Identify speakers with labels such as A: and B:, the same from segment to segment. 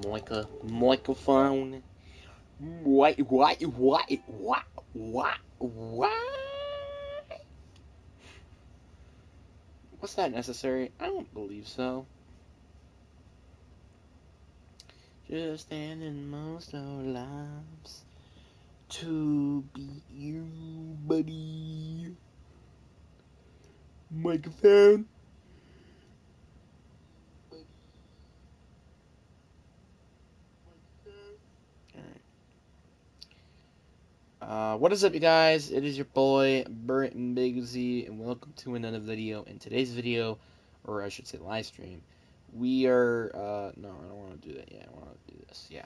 A: Microphone. What? Was that necessary? I don't believe so. Just standing most of our lives to be you, buddy. Microphone. What is up, you guys? It is your boy, Burton Big Z, and welcome to another video. In today's video, or I should say live stream, we are, no, I don't want to do that yet. I want to do this, yeah.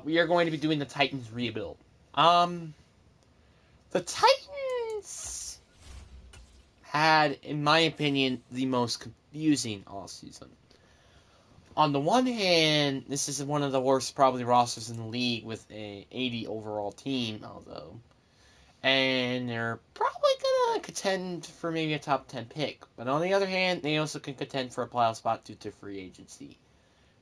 A: We are going to be doing the Titans rebuild. The Titans had, in my opinion, the most confusing all season. On the one hand, this is one of the worst probably rosters in the league with a 80 overall team, although. And they're probably going to contend for maybe a top 10 pick. But on the other hand, they also can contend for a playoff spot due to free agency.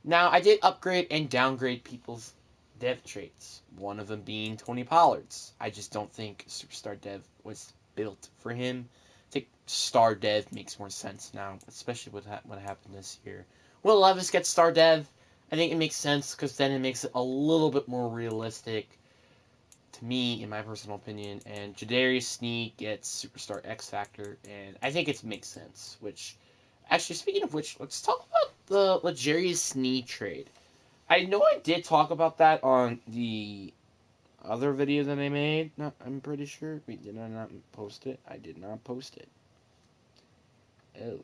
A: Now, I did upgrade and downgrade people's dev traits. One of them being Tony Pollard's. I just don't think Superstar Dev was built for him. I think Star Dev makes more sense now, especially with what happened this year. Will Levis gets Star Dev. I think it makes sense because then it makes it a little bit more realistic to me, in my personal opinion. And Jadarius Sneed gets Superstar X Factor, and I think it makes sense. Which, actually, speaking of which, let's talk about the Jadarius Sneed trade. I know I did talk about that on the other video that I made. I'm pretty sure. Wait, did I not post it? I did not post it. Oh.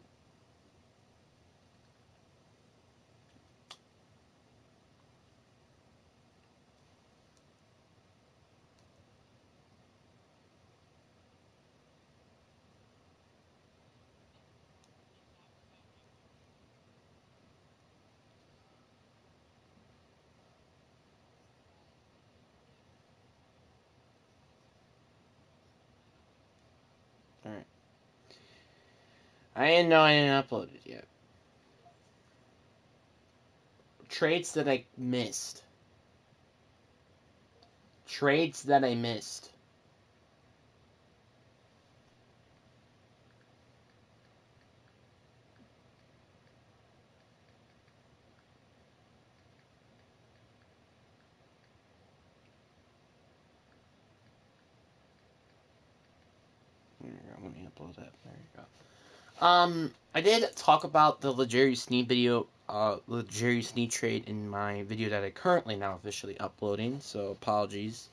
A: Alright. I didn't know I didn't upload it yet. Trades that I missed. Trades that I missed. There you go. Let me upload that. There you go. I did talk about the Legere Sneed video, Legere Sneed trade in my video that I currently now officially uploading, so apologies,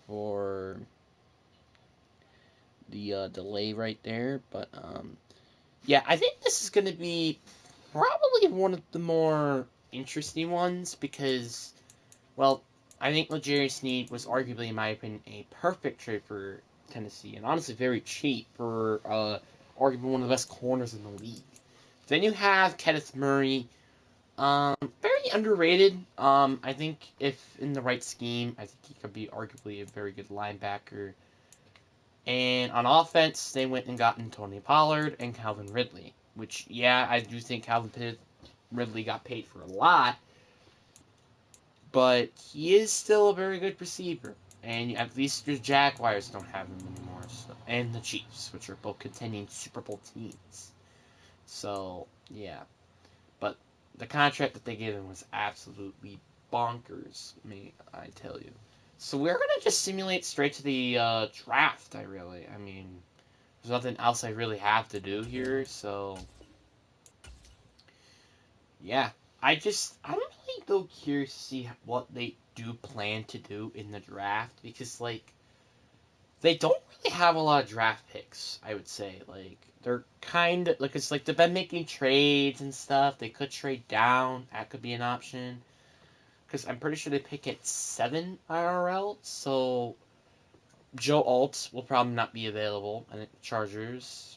A: for the, delay right there, but, yeah, I think this is going to be probably one of the more interesting ones, because, well, I think Legere Sneed was arguably, in my opinion, a perfect trade for Tennessee, and honestly very cheap for, arguably one of the best corners in the league. Then you have Kenneth Murray, very underrated. I think if in the right scheme, I think he could be arguably a very good linebacker. And on offense, they went and gotten Tony Pollard and Calvin Ridley, which, yeah, I do think Calvin Ridley got paid for a lot, but he is still a very good receiver. And at least the Jaguars don't have him anymore, so, and the Chiefs, which are both contending Super Bowl teams. So, yeah. But the contract that they gave him was absolutely bonkers, may I tell you. So we're going to just simulate straight to the draft, I mean, there's nothing else I really have to do here, so yeah. I'm really though curious to see what they do plan to do in the draft, because, like, they don't really have a lot of draft picks, I would say. Like, they're kind of, like, it's like they've been making trades and stuff. They could trade down. That could be an option. Because I'm pretty sure they pick at 7 IRL, so Joe Alt will probably not be available. I think the Chargers,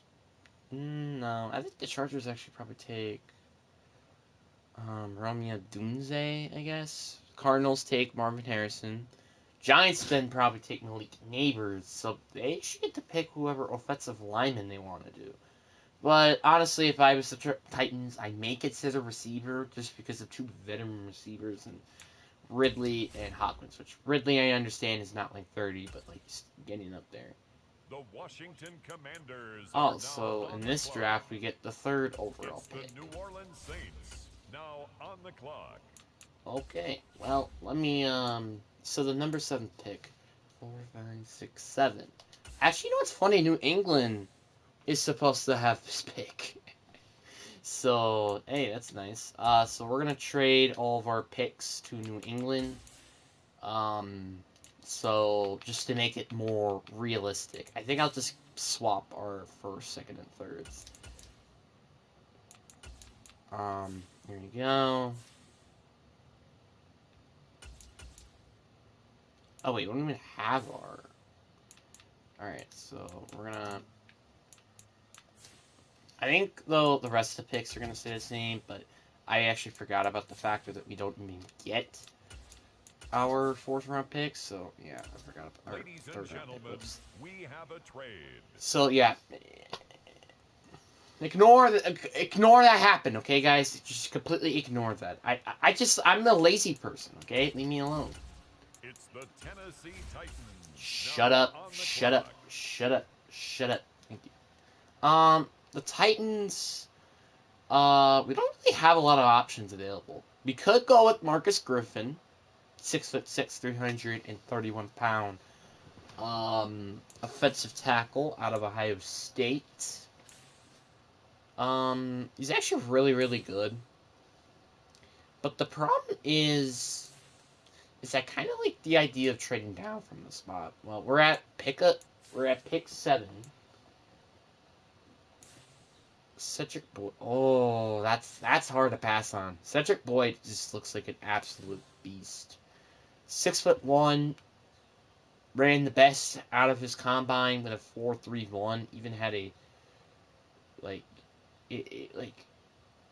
A: no, I think the Chargers actually probably take Romeo Dunze, I guess. Cardinals take Marvin Harrison. Giants then probably take Malik Neighbors, so they should get to pick whoever offensive lineman they want to do. But honestly, if I was the Titans, I may consider receiver just because of two veteran receivers and Ridley and Hopkins. Which Ridley, I understand, is not like 30, but like he's getting up there.
B: The Washington Commanders are
A: Also,
B: now
A: in
B: on the
A: this
B: clock.
A: draft, we get the third overall
B: It's the
A: pick.
B: New Orleans Saints now on the clock.
A: Okay, well, let me, so the number 7 pick. 4, 5, 6, 7. Actually, you know what's funny? New England is supposed to have this pick. So, hey, that's nice. So we're gonna trade all of our picks to New England. Um, so just to make it more realistic, I think I'll just swap our first, second, and thirds. Here we go. Oh wait, we don't even have our. All right, so we're gonna. I think though the rest of the picks are gonna stay the same, but I actually forgot about the factor that we don't even get our fourth round picks. So yeah, I forgot about our
B: Ladies and
A: third round pick.
B: gentlemen,
A: Whoops.
B: we have a trade.
A: So yeah, ignore that happened, okay, guys? Just completely ignore that. I'm a lazy person, okay? Leave me alone.
B: It's the Tennessee Titans
A: Shut
B: now
A: up,
B: on the
A: shut up,
B: clock.
A: shut up, shut up. Thank you. The Titans, we don't really have a lot of options available. We could go with Marcus Griffin, 6'6", 331 pound, offensive tackle out of Ohio State. He's actually really, really good. But the problem is I kind of like the idea of trading down from the spot. Well, we're at pick 7. Cedric Boyd. Oh, that's hard to pass on. Cedric Boyd just looks like an absolute beast. 6'1", ran the best out of his combine with a 4.31. Even had a like like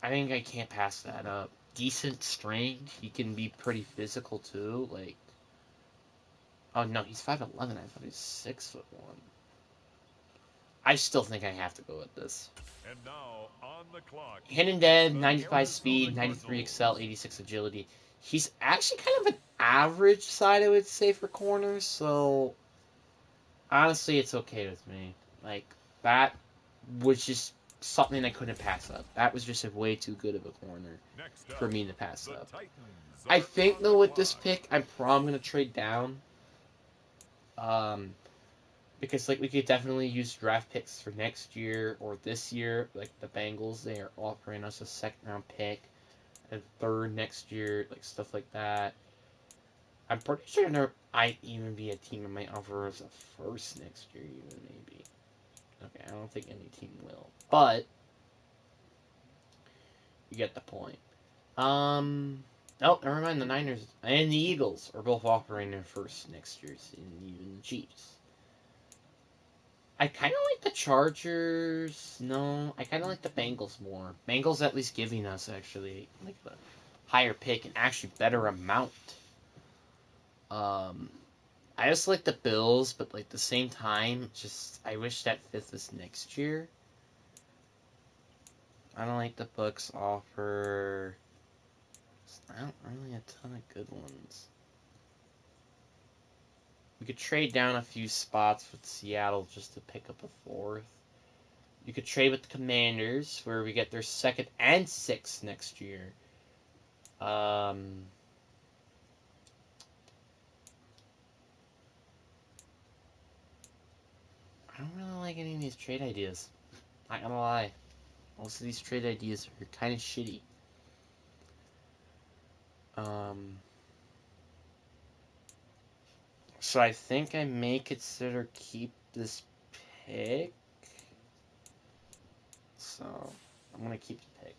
A: I think I can't pass that up. Decent strength. He can be pretty physical too. Like, oh no, he's 5'11". I thought he's 6'1". I still think I have to go with this.
B: And now on the clock,
A: Hidden
B: it's
A: Dead,
B: the
A: 95
B: Arizona
A: speed, 93
B: Cardinals.
A: excel, 86 agility. He's actually kind of an average side, I would say, for corners. So honestly, it's okay with me. Like, that was just something I couldn't pass up. That was just a way too good of a corner
B: Next
A: for
B: up,
A: me to pass
B: the
A: up.
B: Titans
A: I
B: are
A: think
B: on the
A: though with this
B: clock.
A: pick, I'm probably gonna trade down. Um, because like we could definitely use draft picks for next year or this year. Like the Bengals, they are offering us a second round pick, a third next year, like stuff like that. I'm pretty sure there might even be a team that might offer us a first next year, even maybe. Okay, I don't think any team will, but you get the point. Oh, never mind. The Niners and the Eagles are both offering their first next year, and even the Chiefs. I kind of like the Chargers. No, I kind of like the Bengals more. Bengals at least giving us actually like a higher pick and actually better amount. Um, I just like the Bills, but like the same time, just I wish that fifth was next year. I don't like the Bucks offer. I don't really a ton of good ones. We could trade down a few spots with Seattle just to pick up a fourth. You could trade with the Commanders, where we get their second and sixth next year. Um, I don't really like any of these trade ideas. Not gonna lie. Most of these trade ideas are kind of shitty. Um, so I think I may consider keep this pick. So I'm gonna keep the pick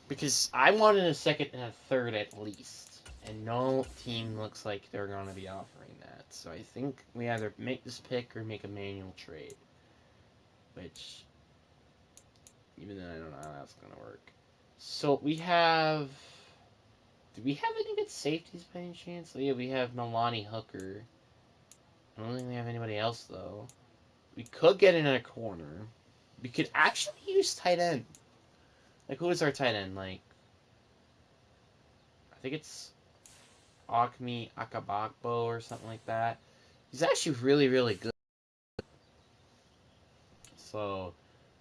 A: because I wanted a second and a third at least, and no team looks like they're gonna be offering that. So I think we either make this pick or make a manual trade, which even then I don't know how that's gonna work. So we have. Do we have any good safeties by any chance? Oh, yeah, we have Milani Hooker. I don't think we have anybody else though. We could get in a corner. we could actually use tight end. Like, who is our tight end? Like, I think it's Akmi Akabakbo or something like that. He's actually really, really good. So,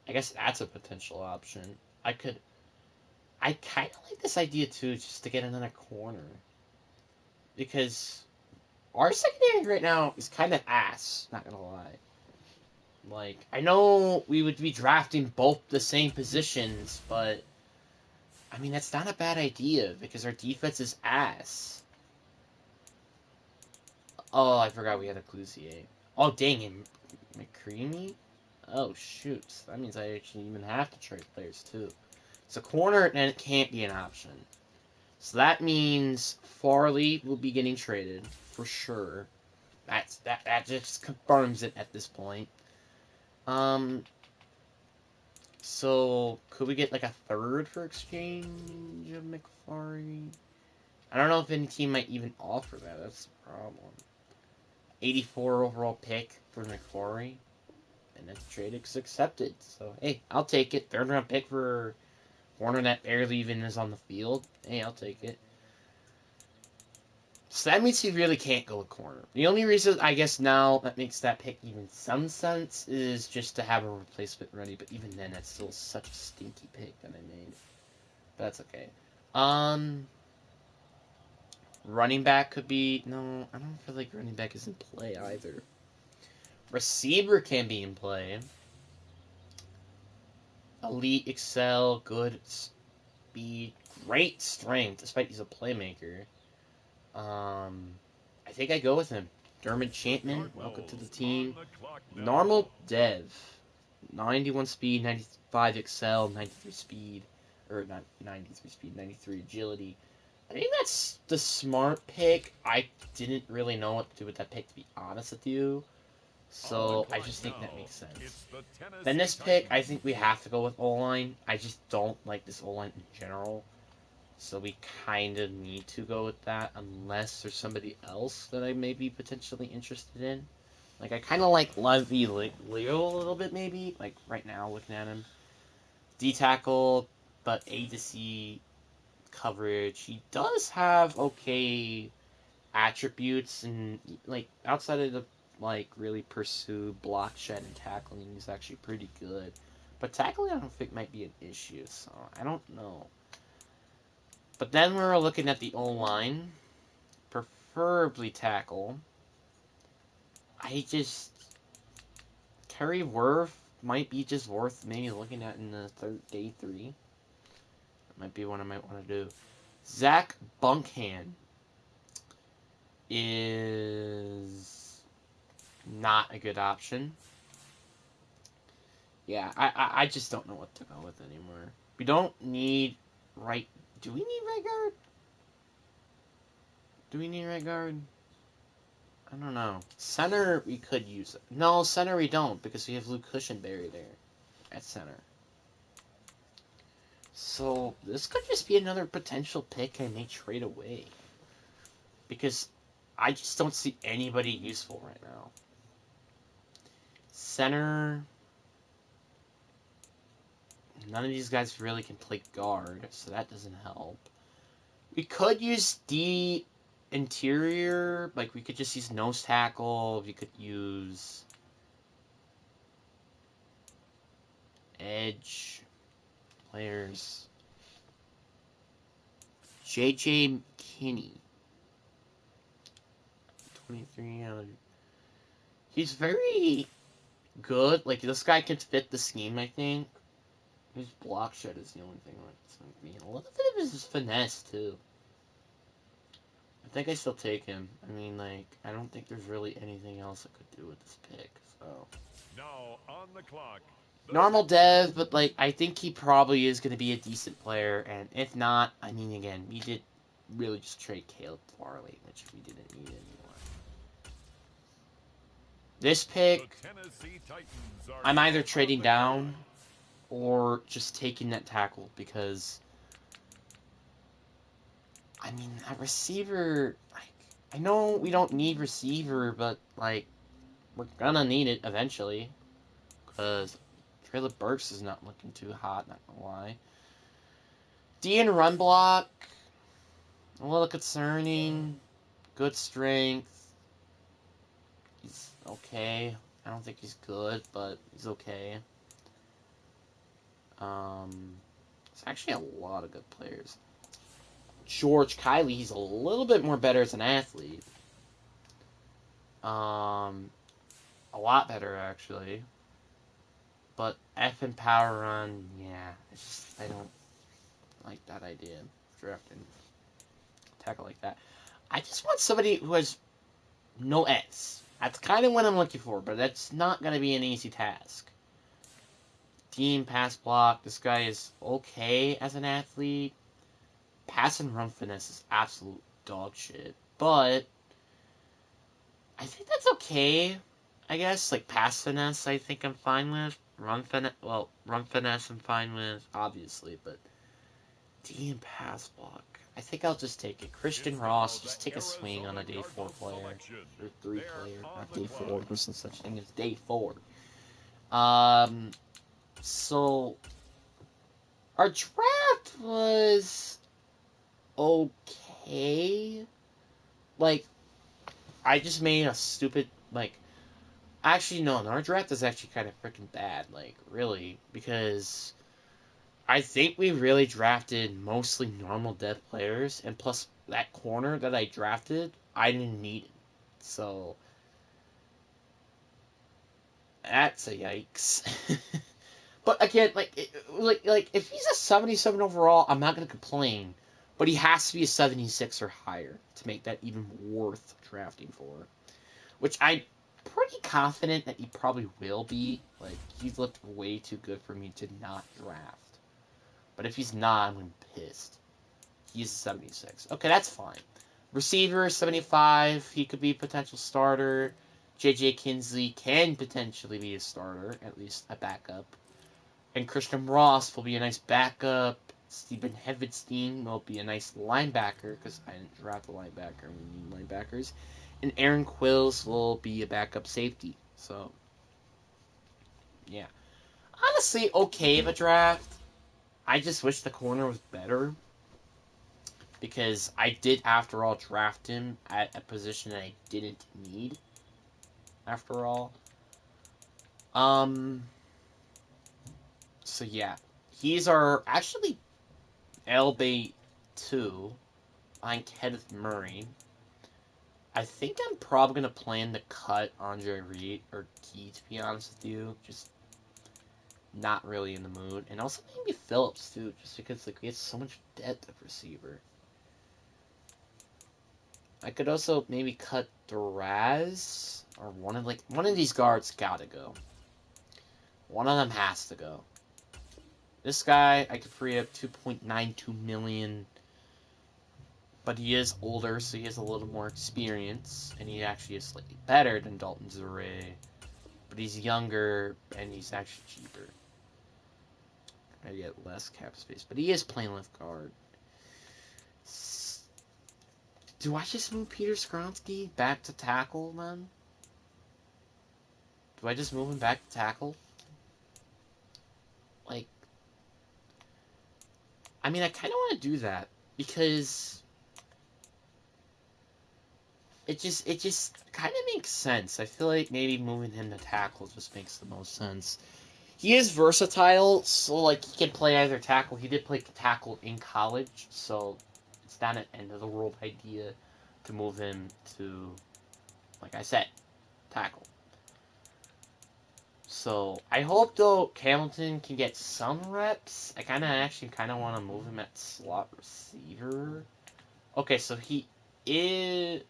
A: I guess that's a potential option. I kind of like this idea too, just to get another corner. Because our secondary right now is kind of ass, not gonna lie. Like, I know we would be drafting both the same positions, but I mean, that's not a bad idea because our defense is ass. Oh, I forgot we had a Clusier. Oh, dang it. McCreamy? Oh, shoot. That means I actually even have to trade players, too. So, corner, and it can't be an option. So that means Farley will be getting traded, for sure. That just confirms it at this point. So, could we get like a third for exchange of McFlurry? I don't know if any team might even offer that. That's the problem. 84 overall pick for McFlurry. And that trade is accepted. So, hey, I'll take it. Third round pick for Warner that barely even is on the field. Hey, I'll take it. So that means he really can't go a corner. The only reason I guess now that makes that pick even some sense is just to have a replacement ready. But even then, that's still such a stinky pick that I made. But that's okay. Running back could be no. I don't feel like running back is in play either. Receiver can be in play. Elite, excel, good speed, great strength, despite he's a playmaker. I think I go with him. Dermot Chapman, welcome to the team. Normal dev. 91 speed, 95 excel, 93 speed. Or not 93 speed, 93 agility. I think that's the smart pick. I didn't really know what to do with that pick, to be honest with you. So I just think that makes sense. Then this pick, I think we have to go with O-line. I just don't like this O-line in general. So we kind of need to go with that unless there's somebody else that I may be potentially interested in. Like, I kind of like Levy Leo a little bit, maybe. Like, right now, looking at him. D-tackle, but A to C coverage. He does have okay attributes, and, like, outside of the, like, really pursue block shed and tackling, he's actually pretty good. But tackling, I don't think, might be an issue, so I don't know. But then we're looking at the O-line. Preferably tackle. I just... Terry Worth might be just worth maybe looking at in the day 3. That might be what I might want to do. Zach Bunkhand is not a good option. Yeah, I just don't know what to go with anymore. We don't need right... Do we need right guard? Do we need right guard? I don't know. Center, we could use it. No, center we don't, because we have Luke Cushenberry there at center. So, this could just be another potential pick I may trade away. Because I just don't see anybody useful right now. Center... None of these guys really can play guard, so that doesn't help. We could use D interior, like we could just use nose tackle, we could use edge players. JJ Kinney. 23 out of... He's very good. Like, this guy can fit the scheme, I think. His block shed is the only thing that's like me. A little bit of his finesse, too. I think I still take him. I mean, like, I don't think there's really anything else I could do with this pick, so...
B: Now on the clock.
A: Normal dev, but, like, I think he probably is going to be a decent player, and if not, I mean, again, we did really just trade Caleb Farley, which we didn't need anymore. This pick, I'm either trading down or just taking that tackle, because, I mean, that receiver, like, I know we don't need receiver, but, like, we're gonna need it eventually, because Traylon Burks is not looking too hot, not gonna lie. D and run block, a little concerning. Good strength. He's okay. I don't think he's good, but he's okay. There's actually a lot of good players. George Kiley, he's a little bit more better as an athlete. A lot better actually. But F and power run, yeah, it's just, I don't like that idea of drafting tackle like that. I just want somebody who has no S. That's kind of what I'm looking for, but that's not going to be an easy task. Team pass block. This guy is okay as an athlete. Pass and run finesse is absolute dog shit, but I think that's okay. I guess like pass finesse, I think I'm fine with. Run finesse, I'm fine with, obviously, but D and pass block. I think I'll just take it. Christian Ross, just take a swing on a day 4 player. Or 3 player, not day 4. There's no such thing as day 4. So, our draft was okay. Like, I just made a stupid, like, actually, no, our draft is actually kind of freaking bad, like, really, because I think we really drafted mostly normal depth players, and plus that corner that I drafted, I didn't need it. So that's a yikes. But again, like if he's a 77 overall, I'm not gonna complain. But he has to be a 76 or higher to make that even worth drafting for. Which I'm pretty confident that he probably will be. Like he's looked way too good for me to not draft. But if he's not, I'm gonna be pissed. He's 76. Okay, that's fine. Receiver, 75. He could be a potential starter. J.J. Kinsley can potentially be a starter, at least a backup. And Christian Ross will be a nice backup. Stephen Hevinstein will be a nice linebacker, because I didn't draft a linebacker. We need linebackers. And Aaron Quills will be a backup safety. So, yeah. Honestly, okay of a draft. I just wish the corner was better. Because I did, after all, draft him at a position that I didn't need, after all. So yeah. He's our, actually, LB 2 on Kenneth Murray. I think I'm probably going to plan to cut Andre Reed or Key, to be honest with you. Just not really in the mood. And also maybe Phillips, too, just because like we have so much depth of receiver. I could also maybe cut Duraz, or one of these guards gotta go. One of them has to go. This guy, I could free up 2.92 million, but he is older, so he has a little more experience, and he actually is slightly better than Dalton Zure, but he's younger, and he's actually cheaper. I get less cap space, but he is playing left guard. Do I just move Peter Skronsky back to tackle, then? Do I just move him back to tackle? Like, I mean, I kind of want to do that, because it just kind of makes sense. I feel like maybe moving him to tackle just makes the most sense. He is versatile, so like he can play either tackle. He did play tackle in college, so it's not an end of the world idea to move him to, like I said, tackle. So I hope though Hamilton can get some reps. I actually kind of want to move him at slot receiver. Okay, so he is.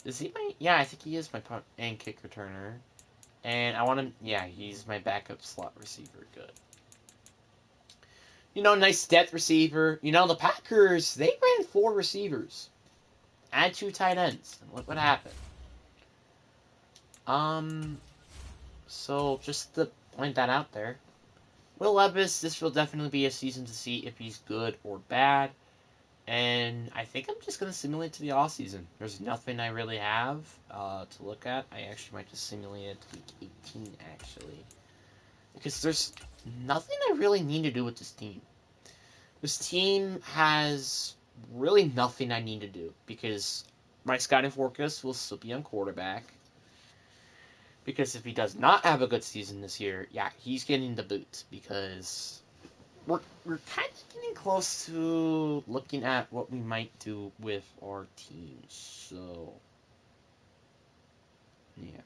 A: Is he my? Yeah, I think he is my punt and kick returner. And I want him. Yeah, he's my backup slot receiver. Good. Nice depth receiver. The Packers, they ran 4 receivers. Add 2 tight ends. And look what happened. So just to point that out there. Will Levis, this will definitely be a season to see if he's good or bad. And I think I'm just going to simulate to the off season. There's nothing I really have to look at. I actually might just simulate it to week 18, actually. because there's nothing I really need to do with this team. This team has really nothing I need to do because my scouting forecast will still be on quarterback. Because if he does not have a good season this year, yeah, he's getting the boot because we're kind of getting close to looking at what we might do with our team. So yeah.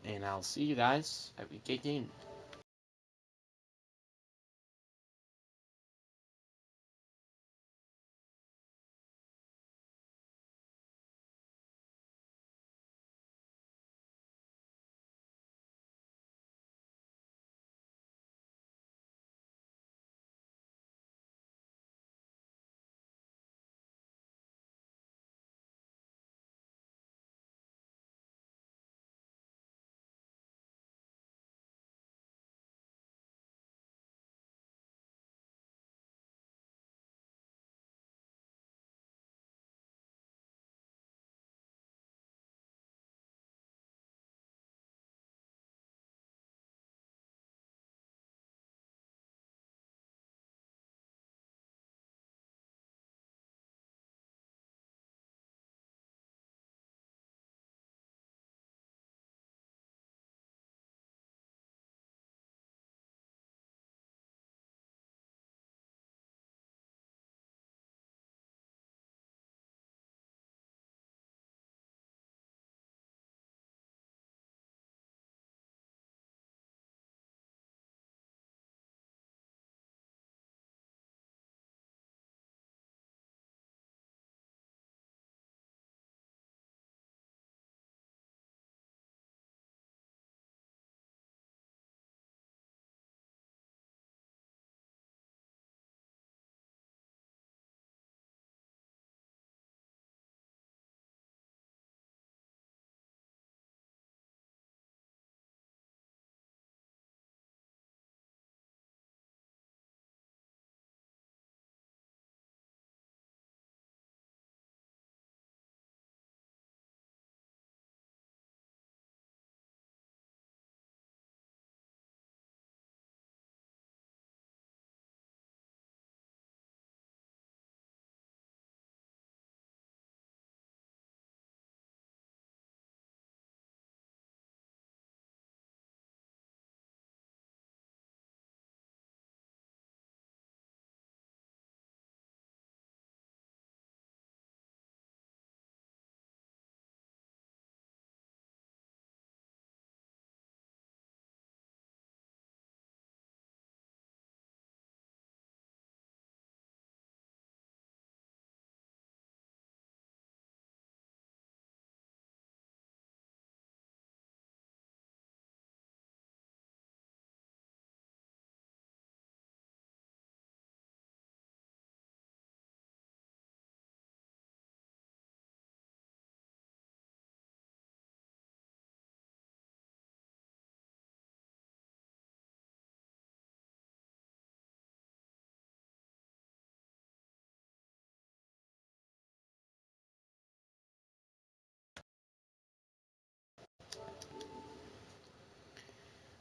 A: And I'll see you guys at week 18.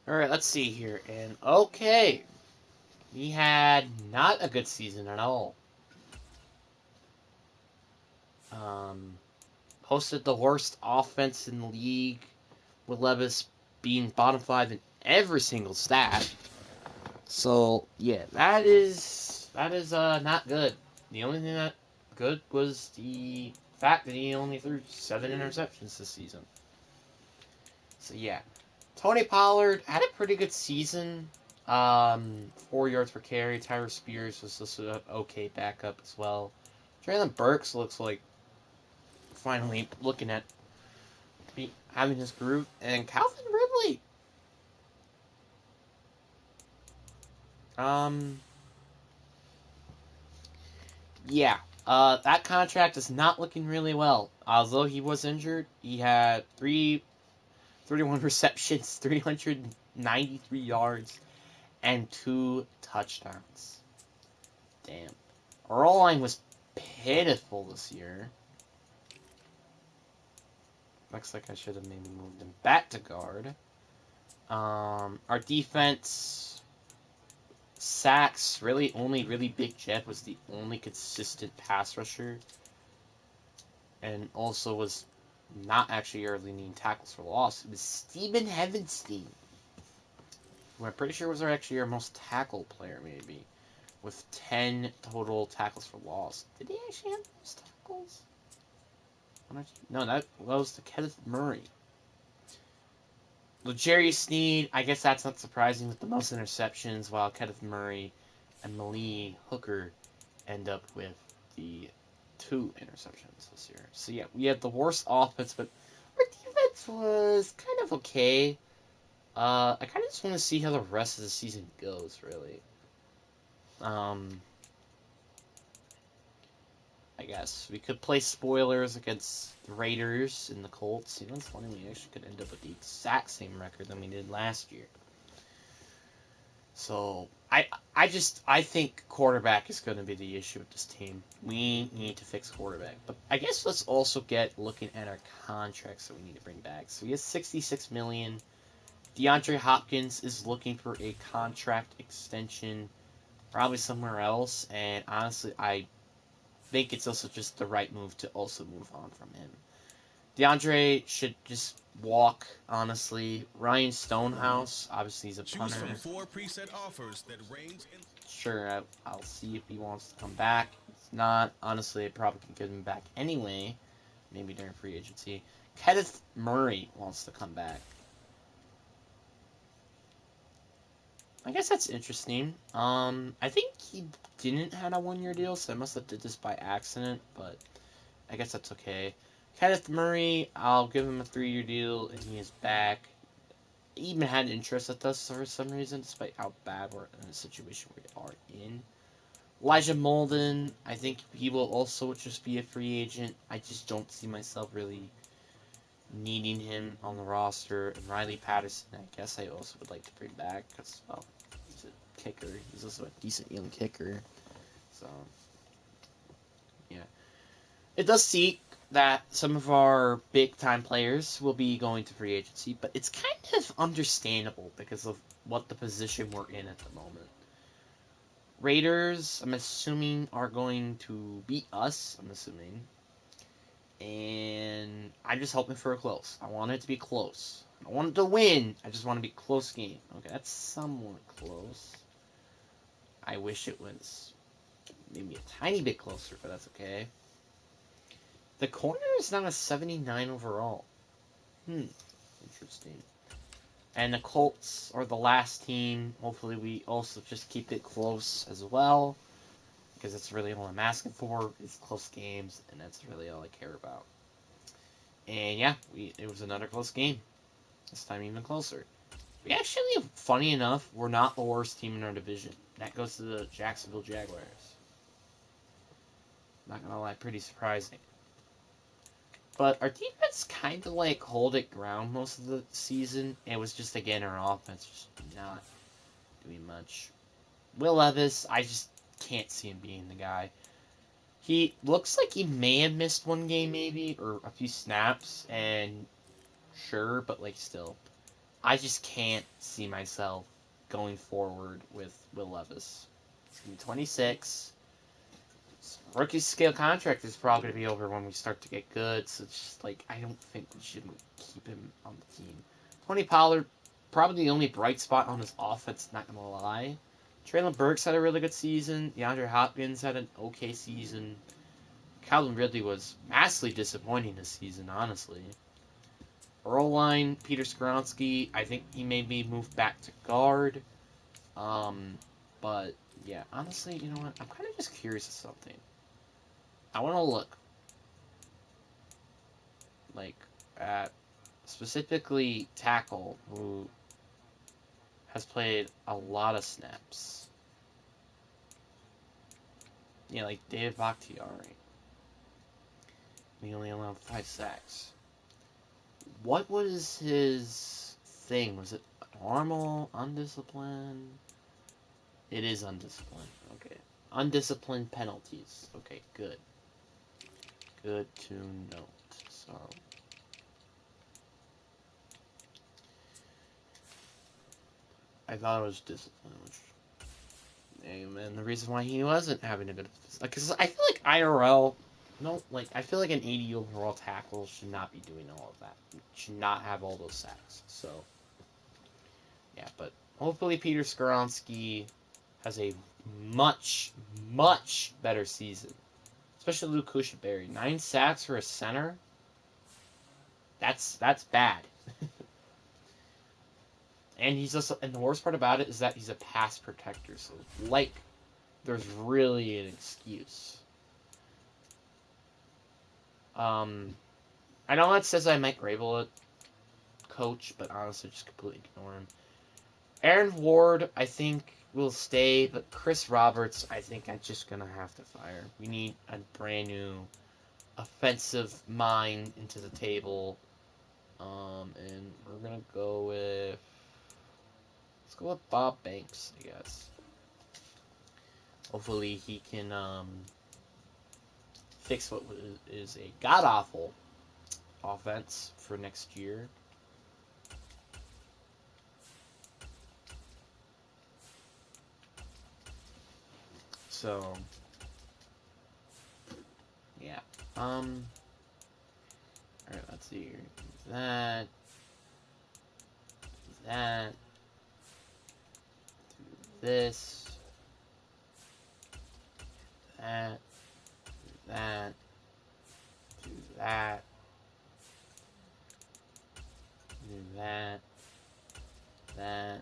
A: All right, let's see here. And okay, he had not a good season at all. Um, Posted the worst offense in the league, with Levis being bottom 5 in every single stat. So yeah, that is not good. The only thing that good was the fact that he only threw 7 interceptions this season. So yeah, Tony Pollard had a pretty good season. 4 yards per carry. Tyler Spears was just an okay backup as well. Traylon Burks looks like finally looking at having his groove, and Calvin Ridley. Um, yeah. That contract is not looking really well. Although he was injured, he had 31 receptions, 393 yards, and 2 touchdowns. Damn. Our O-line was pitiful this year. Looks like I should have maybe moved him back to guard. Our defense, sacks, really only really Big Jet was the only consistent pass rusher. And also was not actually our leading tackles for loss. It was Steven Heavenstein, who I'm pretty sure was actually our most tackle player, maybe, with 10 total tackles for loss. Did he actually have those tackles? No, that was the Kenneth Murray. L'Jarius Sneed, I guess that's not surprising with the most interceptions, while Kenneth Murray and Malik Hooker end up with the 2 interceptions this year. So yeah, we had the worst offense, but our defense was kind of okay. I kind of just want to see how the rest of the season goes, really. I guess we could play spoilers against the Raiders and the Colts. You know, it's funny, we actually could end up with the exact same record than we did last year. So I think quarterback is going to be the issue with this team. We need to fix quarterback. But I guess let's also get looking at our contracts that we need to bring back. So we have $66 million. DeAndre Hopkins is looking for a contract extension, probably somewhere else. And honestly, I think it's also just the right move to also move on from him. DeAndre should just walk, honestly. Ryan Stonehouse, obviously he's a
C: Choose
A: punter.
C: from 4 preset offers that range in.
A: Sure, I'll see if he wants to come back. If not, honestly, I probably can get him back anyway. Maybe during free agency. Kenneth Murray wants to come back. I guess that's interesting. I think he didn't have a 1-year deal, so I must have did this by accident, but I guess that's okay. Kenneth Murray, I'll give him a 3-year deal, and he is back. He even had interest at us for some reason, despite how bad we're in a situation we are in. Elijah Molden, I think he will also just be a free agent. I just don't see myself really needing him on the roster. And Riley Patterson, I guess I also would like to bring back because, well, he's a kicker. He's also a decent young kicker. So, yeah. It does seem that some of our big time players will be going to free agency, but it's kind of understandable because of what the position we're in at the moment. Raiders, I'm assuming, are going to beat us, I'm assuming. And I'm just hoping for a close. I want it to be close. I want it to win. I just want to be a close game. Okay, that's somewhat close. I wish it was maybe a tiny bit closer, but that's okay. The corner is now a 79 overall. Interesting. And the Colts are the last team. Hopefully we also just keep it close as well. Because that's really all I'm asking for is close games, and that's really all I care about. And yeah, it was another close game. This time even closer. We actually, funny enough, we're not the worst team in our division. That goes to the Jacksonville Jaguars. Not gonna lie, pretty surprising. But our defense kind of like hold it ground most of the season. It was just, again, our offense just not doing much. Will Levis, I just can't see him being the guy. He looks like he may have missed one game, maybe, or a few snaps, and sure, but like still. I just can't see myself going forward with Will Levis. He's going to be 26. His rookie scale contract is probably going to be over when we start to get good, so it's just like, I don't think we should keep him on the team. Tony Pollard, probably the only bright spot on his offense, not going to lie. Traylon Burks had a really good season. DeAndre Hopkins had an okay season. Calvin Ridley was massively disappointing this season, honestly. Earl line, Peter Skronsky, I think he may be moved back to guard. But yeah, honestly, you know what? I'm kind of just curious of something. I want to look like at specifically tackle who has played a lot of snaps. Yeah, like David Bakhtiari. He only allowed 5 sacks. What was his thing? Was it normal, undisciplined? It is undisciplined. Okay. Undisciplined penalties. Okay, good. Good to note. So, I thought it was discipline, and the reason why he wasn't having a good, because I feel like IRL, no, like I feel like an 80 overall tackle should not be doing all of that. Should not have all those sacks. So yeah, but hopefully Peter Skoronski has a much, much better season. Especially Luke Cushenberry. 9 sacks for a center? That's bad. And he's also, and the worst part about it is that he's a pass protector, so like there's really an excuse. I know it says I might Grable it coach, but honestly just completely ignore him. Aaron Ward, I think, will stay, but Chris Roberts, I think I'm just gonna have to fire. We need a brand new offensive mind into the table. And we're gonna go with, let's go with Bob Banks, I guess. Hopefully he can fix what is a god awful offense for next year. So yeah. Alright, let's see here. That. That. This. That. That. Do that. Do that. That.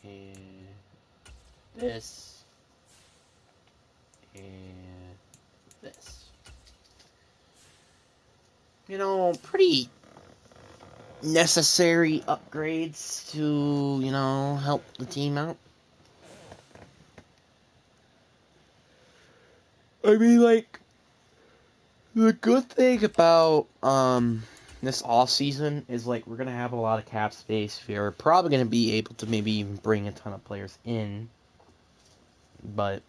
A: And this. And this. You know, pretty necessary upgrades to, you know, help the team out. I mean, like, the good thing about this off season is, like, we're gonna have a lot of cap space. We're probably gonna be able to maybe even bring a ton of players in, but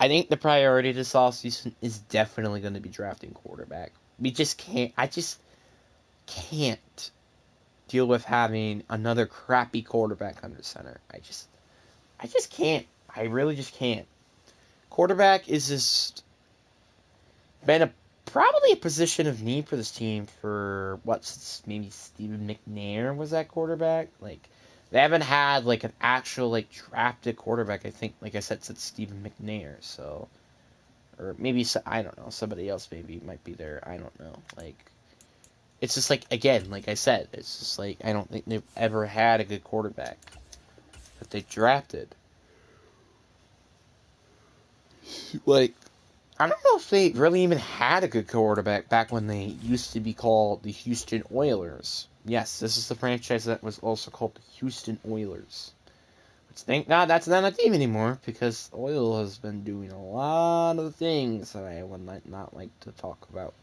A: I think the priority this off season is definitely going to be drafting quarterback. We just can't. I just can't deal with having another crappy quarterback under center. I just can't. I really just can't. Quarterback is just been probably a position of need for this team for since maybe Stephen McNair was that quarterback. Like, they haven't had like an actual like drafted quarterback. I think, like I said, since Stephen McNair. So, or maybe I don't know. Somebody else maybe might be there. I don't know. Like, it's just like, again, like I said, it's just like I don't think they've ever had a good quarterback that they drafted. Like, I don't know if they really even had a good quarterback back when they used to be called the Houston Oilers. Yes, this is the franchise that was also called the Houston Oilers. Which, thank God that's not a team anymore, because Oil has been doing a lot of things that I would not like to talk about.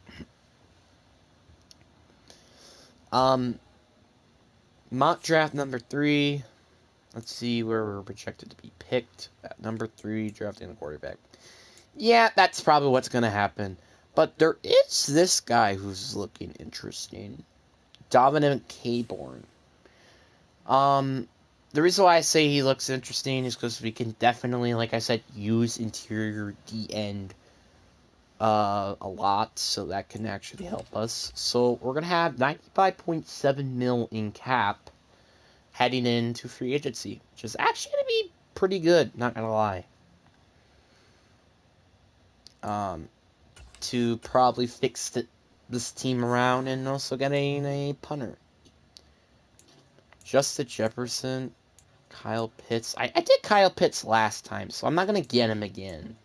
A: Mock draft number 3. Let's see where we're projected to be picked. At number 3, drafting a quarterback. Yeah, that's probably what's going to happen. But there is this guy who's looking interesting. Dominic Caborn. The reason why I say he looks interesting is because we can definitely, like I said, use interior D-end a lot, so that can actually help us. So we're going to have 95.7 mil in cap heading into free agency, which is actually going to be pretty good, not going to lie. To probably fix this team around and also getting a punter. Justin Jefferson, Kyle Pitts. I did Kyle Pitts last time, so I'm not going to get him again.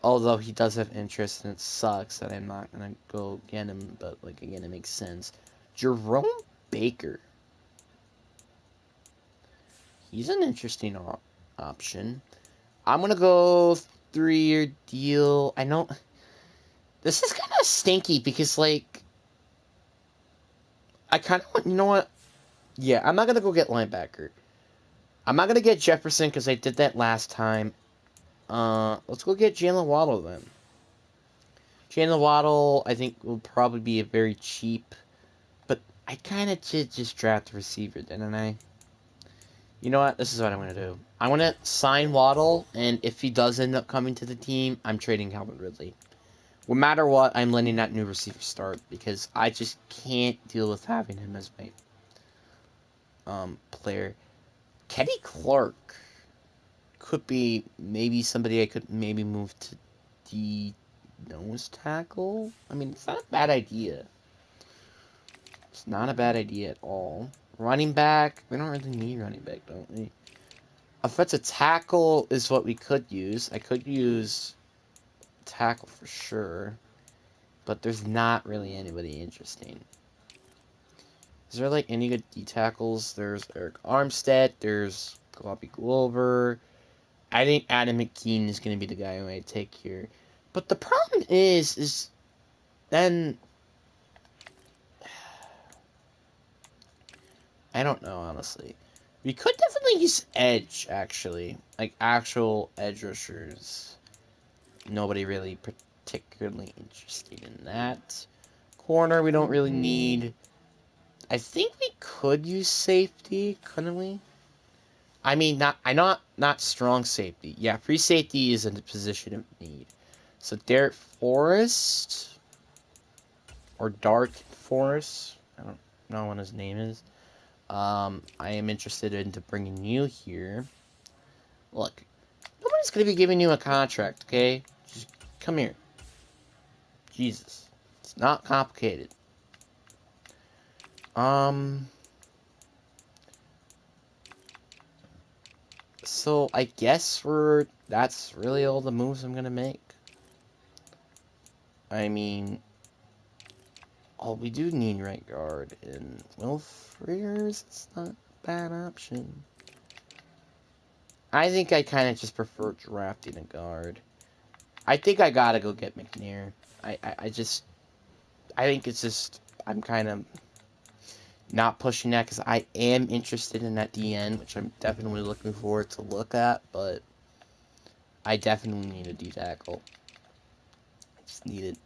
A: Although he does have interest, and it sucks that I'm not going to go get him, but, like, again, it makes sense. Jerome Baker. He's an interesting option. I'm going to go 3-year deal. I know this is kind of stinky because, like, I kind of want, you know what? Yeah, I'm not going to go get linebacker. I'm not going to get Jefferson because I did that last time. Let's go get Jalen Waddle then. Jalen Waddle, I think, will probably be a very cheap, but I kind of did just draft the receiver, didn't I? You know what? This is what I'm going to do. I'm going to sign Waddle, and if he does end up coming to the team, I'm trading Calvin Ridley. No matter what, I'm letting that new receiver start, because I just can't deal with having him as my player. Kenny Clark could be maybe somebody I could maybe move to the nose tackle. I mean, it's not a bad idea. It's not a bad idea at all. Running back, we don't really need running back, don't we? Offensive tackle is what we could use. I could use tackle for sure, but there's not really anybody interesting. Is there like any good D tackles? There's Eric Armstead. There's Gloppy Glover. I think Adam McKean is going to be the guy who I take here. But the problem is then I don't know honestly. We could definitely use edge actually, like actual edge rushers. Nobody really particularly interested in that. Corner we don't really need. I think we could use safety, couldn't we? I mean, not strong safety. Yeah, free safety is a position of need. So Derek Forrest or Dark Forrest, I don't know what his name is. I am interested in bringing you here. Look, nobody's gonna be giving you a contract, okay? Just come here. Jesus, it's not complicated. So I guess that's really all the moves I'm gonna make. I mean, we do need right guard, and Will Frears, it's not a bad option. I think I kind of just prefer drafting a guard. I think I gotta go get McNair. I think it's just, I'm kind of not pushing that, because I am interested in that DN, which I'm definitely looking forward to look at, but I definitely need a D-tackle. I just need it.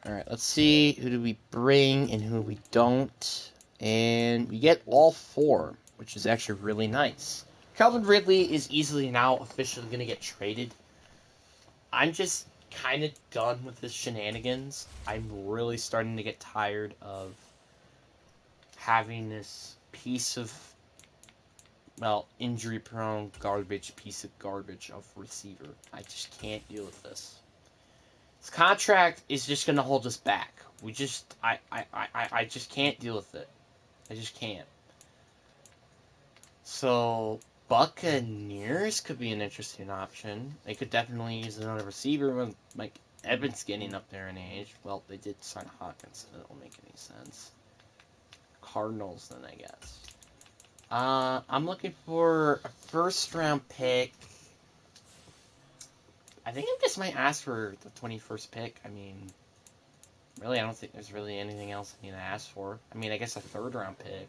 A: Alright, let's see, who do we bring and who we don't. And we get all four, which is actually really nice. Calvin Ridley is easily now officially going to get traded. I'm just kind of done with this shenanigans. I'm really starting to get tired of having this piece of, well, injury-prone piece of garbage of receiver. I just can't deal with this. This contract is just going to hold us back. I just can't deal with it. I just can't. So, Buccaneers could be an interesting option. They could definitely use another receiver when, like, Evans getting up there in age. Well, they did sign Hawkins, so that don't make any sense. Cardinals, then, I guess. I'm looking for a first-round pick. I think I just might ask for the 21st pick. I mean, really, I don't think there's really anything else I need to ask for. I mean, I guess a third-round pick.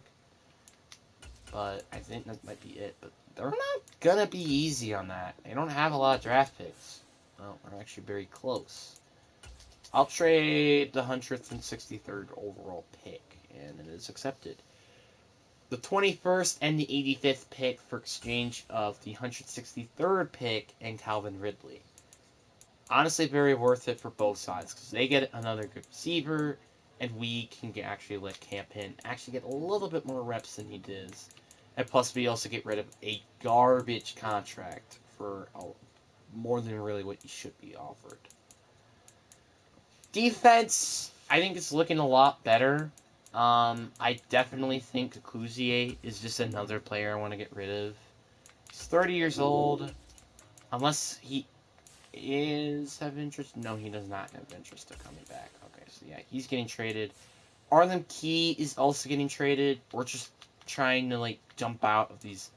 A: But I think that might be it. But they're not gonna be easy on that. They don't have a lot of draft picks. Well, they're actually very close. I'll trade the 163rd overall pick, and it is accepted. The 21st and the 85th pick for exchange of the 163rd pick and Calvin Ridley. Honestly, very worth it for both sides, because they get another good receiver, and we can actually let Cam Penn actually get a little bit more reps than he does. And plus, we also get rid of a garbage contract for more than really what he should be offered. Defense, I think it's looking a lot better. I definitely think Kuzier is just another player I want to get rid of. He's 30 years old. Unless he have interest. No, he does not have interest in coming back. Okay, so yeah, he's getting traded. Arlen Key is also getting traded. We're just trying to, like, jump out of these,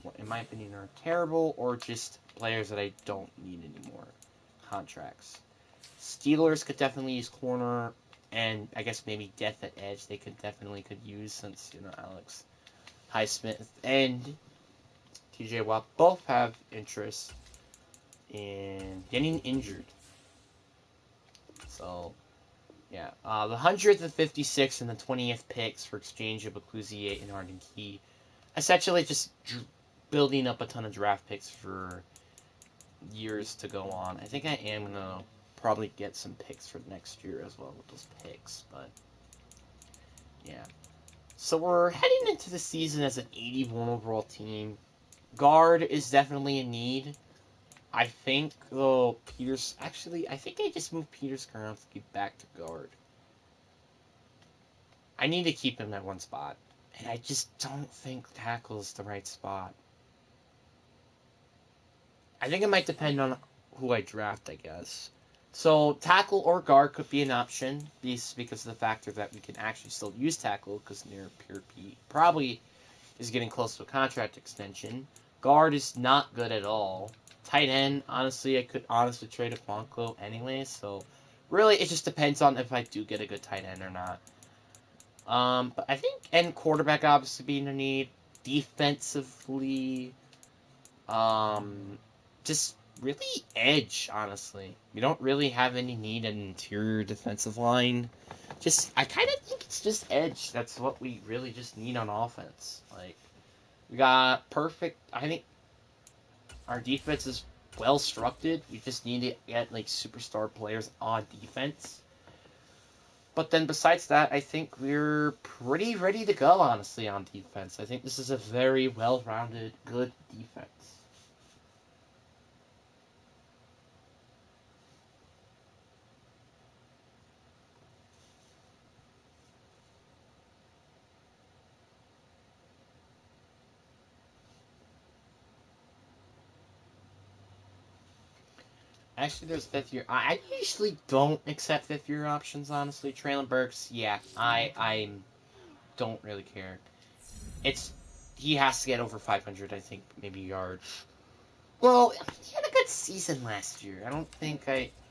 A: what in my opinion are terrible, or just players that I don't need anymore. Contracts. Steelers could definitely use corner, and I guess maybe depth at edge they could use, since, you know, Alex Highsmith and TJ Watt both have interest in getting injured. So Yeah, the 100th, the 56th, and the 20th picks for exchange of Bakuzier and Arden Key. Essentially, just building up a ton of draft picks for years to go on. I think I am gonna probably get some picks for next year as well with those picks, but yeah. So we're heading into the season as an 81 overall team. Guard is definitely a need. I think though I think I just moved Peter Skronsky back to guard. I need to keep him at one spot, and I just don't think tackle is the right spot. I think it might depend on who I draft, I guess. So tackle or guard could be an option, because of the factor that we can actually still use tackle, because near Pure Pete probably is getting close to a contract extension. Guard is not good at all. Tight end, honestly, I could honestly trade a Fonko anyway, so really it just depends on if I do get a good tight end or not. But I think, and quarterback obviously being a need. Defensively, um, just really edge, honestly. We don't really have any need an interior defensive line. I kind of think it's just edge. That's what we really just need on offense. Like, we got perfect. I think our defense is well structured. We just need to get like superstar players on defense. But then besides that, I think we're pretty ready to go, honestly, on defense. I think this is a very well-rounded, good defense. Actually, there's fifth year. I usually don't accept fifth year options, honestly. Traylon Burks, yeah, I don't really care. It's He has to get over 500, I think, maybe yards. Well, he had a good season last year. I don't think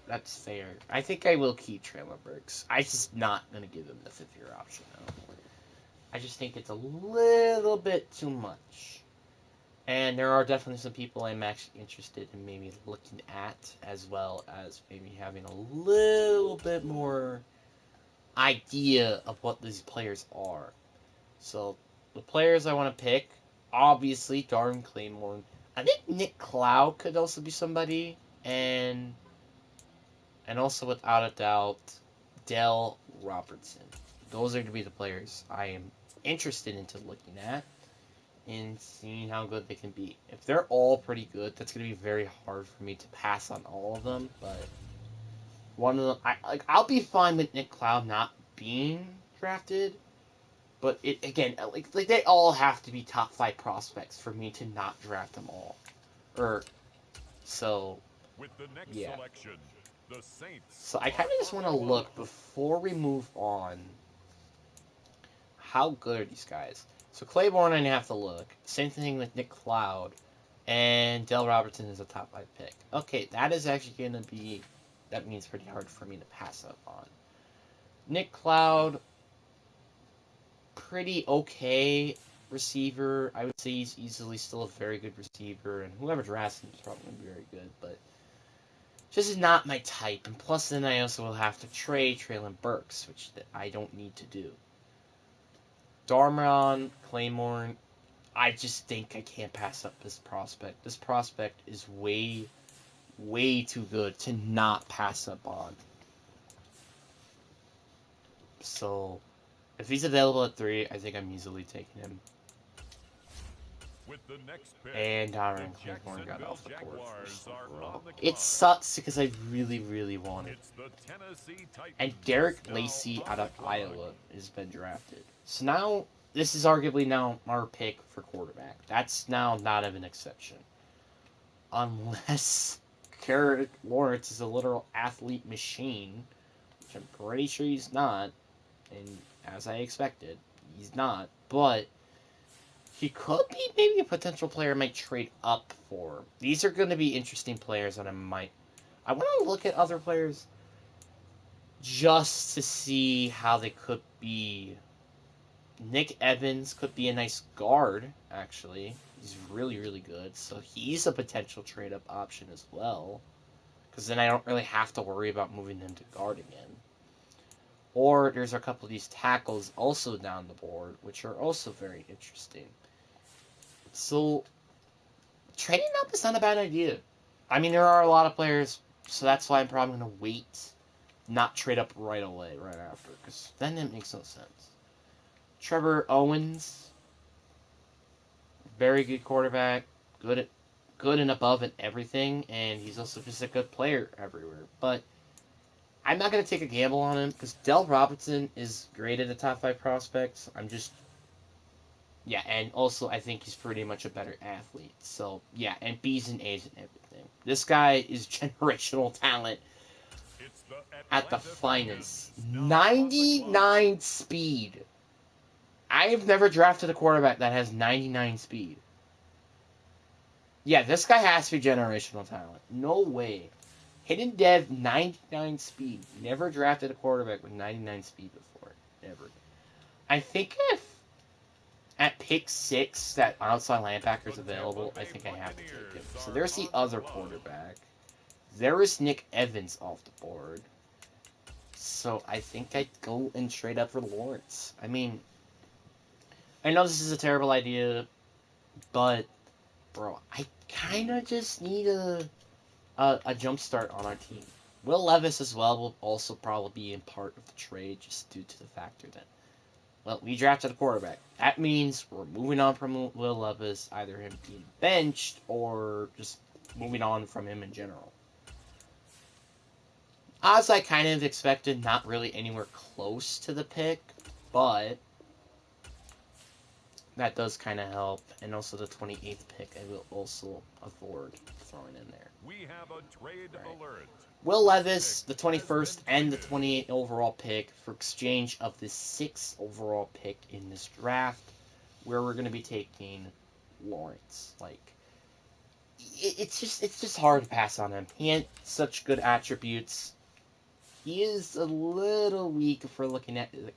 A: that's fair. I think I will keep Traylon Burks. I just not gonna give him the fifth year option though. I just think it's a little bit too much. And there are definitely some people I'm actually interested in maybe looking at, as well as maybe having a little bit more idea of what these players are. So, the players I want to pick, obviously, Darwin Claymore. I think Nick Cloud could also be somebody, and also without a doubt, Dell Robertson. Those are to be the players I am interested into looking at and seeing how good they can be. If they're all pretty good, that's going to be very hard for me to pass on all of them. But one of them, I'll be fine with Nick Cloud not being drafted. But it again, like they all have to be top 5 prospects for me to not draft them all. Or so
B: With the next
A: yeah.
B: selection, the Saints
A: So I kind of
B: are
A: just
B: on
A: want
B: a
A: to look
B: bye.
A: before we move on. How good are these guys? So Claiborne, I have to look. Same thing with Nick Cloud, and Dell Robertson is a top 5 pick. Okay, that is actually gonna be. That means pretty hard for me to pass up on. Nick Cloud, pretty okay receiver. I would say he's easily still a very good receiver, and whoever drafts him is probably gonna be very good. But just is not my type. And plus, then I also will have to trade Traylon Burks, which I don't need to do. Darmron, Claymore, I just think I can't pass up this prospect. This prospect is way, way too good to not pass up on. So, if he's available at 3, I think I'm easily taking him.
B: With the next pick,
A: And
B: the
A: Darren Claiborne got
B: Jacksonville
A: off the board
B: Jaguars
A: first
B: are
A: overall.
B: on the
A: It
B: clock.
A: sucks because I really, really wanted.
B: It's the Tennessee
A: And
B: Titans
A: Derek
B: now
A: Lacey
B: on
A: out
B: the
A: of
B: clock.
A: Iowa has been drafted. So now, this is arguably now our pick for quarterback. That's now not of an exception. Unless Garrett Lawrence is a literal athlete machine, which I'm pretty sure he's not, and as I expected, he's not, but he could be maybe a potential player I might trade up for. These are going to be interesting players that I want to look at other players just to see how they could be. Nick Evans could be a nice guard, actually. He's really, really good, so he's a potential trade up option as well. Because then I don't really have to worry about moving him to guard again. Or there's a couple of these tackles also down the board, which are also very interesting. So, trading up is not a bad idea. I mean, there are a lot of players, so that's why I'm probably going to wait, not trade up right away, right after, because then it makes no sense. Trevor Owens, very good quarterback, good and above in everything, and he's also just a good player everywhere. But I'm not going to take a gamble on him because Dell Robinson is great at the top 5 prospects. Yeah, and also I think he's pretty much a better athlete. So, yeah, and B's and A's and everything. This guy is generational talent at the finest. 99 speed. I have never drafted a quarterback that has 99 speed. Yeah, this guy has to be generational talent. No way. Hidden Dev, 99 speed. Never drafted a quarterback with 99 speed before. Never. I think if at pick 6 that outside linebacker is available, I think I have to take him. So there's the other quarterback. There is Nick Evans off the board. So I think I'd go and trade up for Lawrence. I mean, I know this is a terrible idea, but, bro, I kind of just need a jump start on our team. Will Levis as well will also probably be in part of the trade just due to the factor that, well, we drafted a quarterback. That means we're moving on from Will Levis, either him being benched or just moving on from him in general. As I kind of expected, not really anywhere close to the pick, but that does kind of help. And also the 28th pick, I will also afford throwing in there.
B: We have a trade alert.
A: Will Levis, the 21st and the 28th overall pick for exchange of the 6th overall pick in this draft, where we're going to be taking Lawrence. Like, it's just hard to pass on him. He had such good attributes. He is a little weak if we're looking at the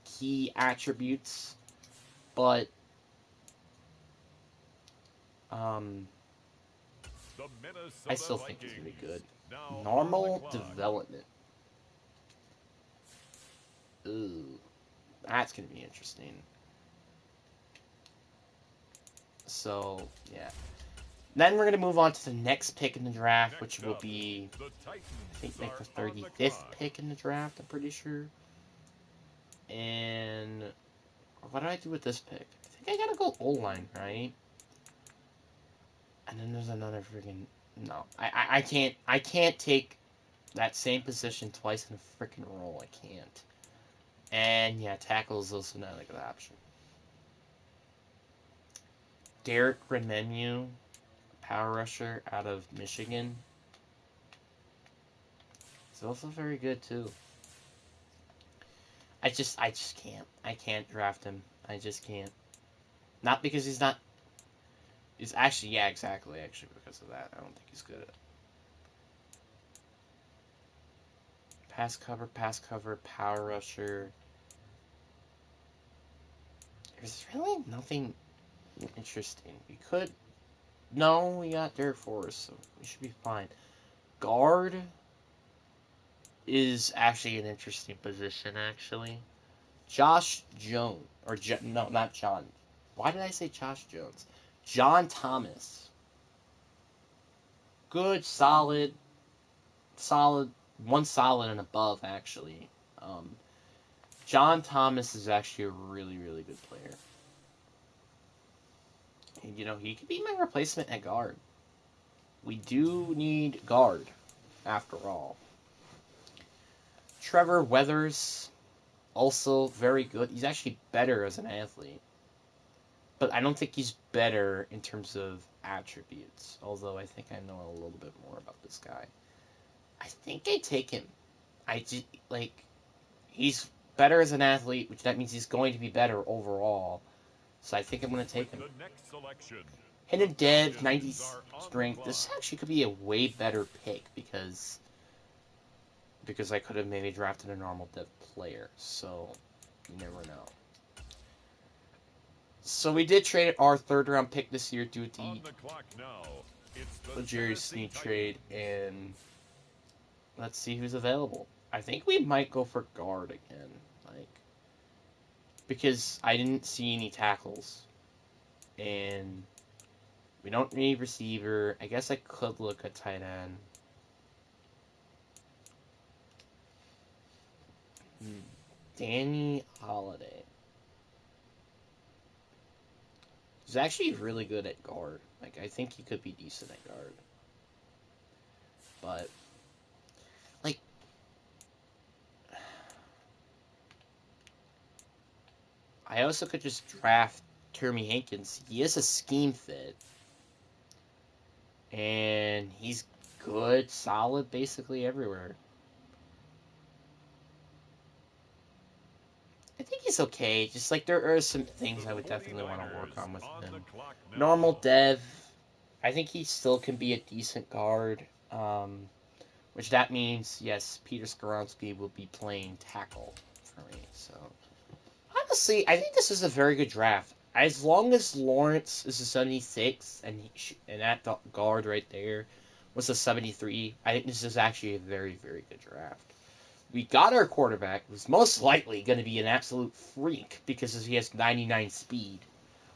A: key attributes, but I still think he's going to be good. Normal development. Ooh, that's going to be interesting. So, yeah. Then we're going to move on to the next pick in the draft, which will be, I think, like the 35th pick in the draft, I'm pretty sure. And what do I do with this pick? I think I got to go O-line, right? And then there's another freaking... No, I can't take that same position twice in a freaking row. I can't. And yeah, tackle is also not a good option. Derek Remenu, power rusher out of Michigan. He's also very good too. I just can't. I can't draft him. I just can't. Not because he's not. It's actually, yeah, exactly. Actually, because of that, I don't think he's good at it. Pass cover, power rusher. There's really nothing interesting. We could. No, we got Derek Forrest, so we should be fine. Guard is actually an interesting position, actually. Josh Jones. No, not John. Why did I say Josh Jones? John Thomas. Good, solid, one solid and above, actually. John Thomas is actually a really, really good player. And, he could be my replacement at guard. We do need guard, after all. Trevor Weathers, also very good. He's actually better as an athlete. But I don't think he's better in terms of attributes. Although I think I know a little bit more about this guy. I think I take him. He's better as an athlete, which that means he's going to be better overall. So I think I'm going to take him. Hidden Dev, 90 strength. This actually could be a way better pick because I could have maybe drafted a normal dev player. So you never know. So we did trade our 3rd round pick this year due to the Jerry Sneed trade, and let's see who's available. I think we might go for guard again, like, because I didn't see any tackles, and we don't need receiver. I guess I could look at tight end. Danny Holiday. He's actually really good at guard. Like, I think he could be decent at guard. But, like, I also could just draft Termy Hankins. He is a scheme fit. And he's good, solid, basically everywhere. I think he's okay. Just, like, there are some things I would definitely want to work on with him. Normal dev. I think he still can be a decent guard. Which that means, yes, Peter Skoronski will be playing tackle for me. So, honestly, I think this is a very good draft. As long as Lawrence is a 76 and that guard right there was a 73, I think this is actually a very, very good draft. We got our quarterback, who's most likely going to be an absolute freak because he has 99 speed.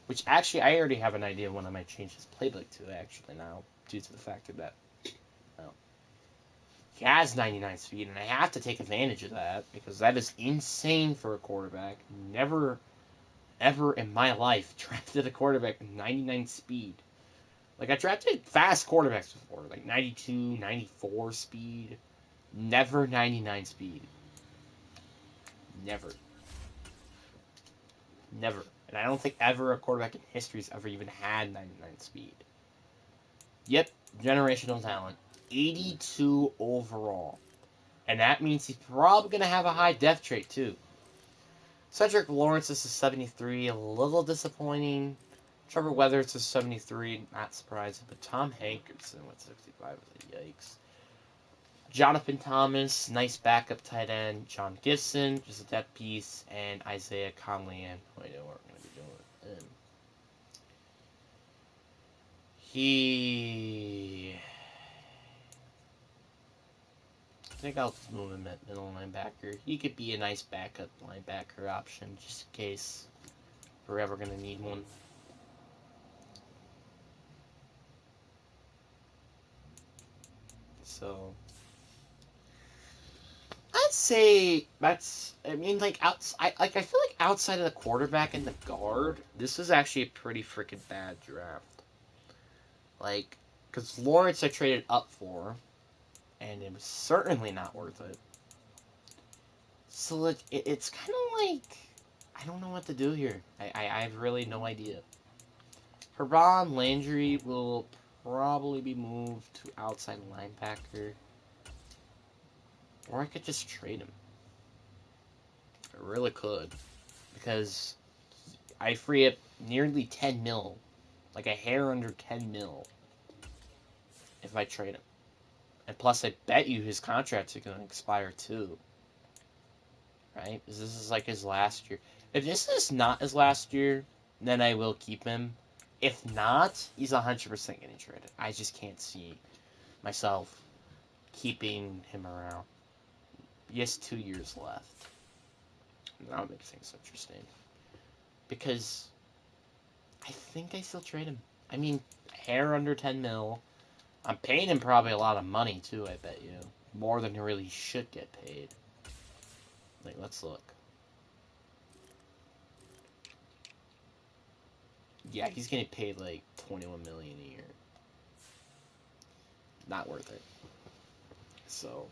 A: Which actually, I already have an idea when I might change his playbook to actually now, due to the fact that he has 99 speed, and I have to take advantage of that because that is insane for a quarterback. Never, ever in my life drafted a quarterback with 99 speed. Like, I drafted fast quarterbacks before, like 92, 94 speed. Never 99 speed. Never. Never. And I don't think ever a quarterback in history has ever even had 99 speed. Yep, generational talent. 82 overall. And that means he's probably going to have a high death trait, too. Cedric Lawrence is a 73, a little disappointing. Trevor Weathers is 73, not surprising. But Tom Hankerson with 65 is a yikes. Jonathan Thomas, nice backup tight end. John Gibson, just a depth piece. And Isaiah Conley, and I know what we're going to be doing with him. I think I'll just move him at middle linebacker. He could be a nice backup linebacker option, just in case we're ever going to need one. So, I'd say that's. I mean, like I feel like outside of the quarterback and the guard, this is actually a pretty freaking bad draft. Like, because Lawrence I traded up for, and it was certainly not worth it. So like, it's kind of like I don't know what to do here. I have really no idea. Herban Landry will probably be moved to outside linebacker, or I could just trade him. I really could, because I free up nearly 10 mil, like a hair under 10 mil, if I trade him. And plus, I bet you his contracts are going to expire too, right? Because this is like his last year. If this is not his last year, then I will keep him. If not, he's 100% getting traded. I just can't see myself keeping him around. He has 2 years left. That would make things interesting. Because I think I still trade him. I mean, hair under 10 mil. I'm paying him probably a lot of money, too, I bet you. More than he really should get paid. Like, let's look. Yeah, he's getting paid like $21 million a year. Not worth it. So,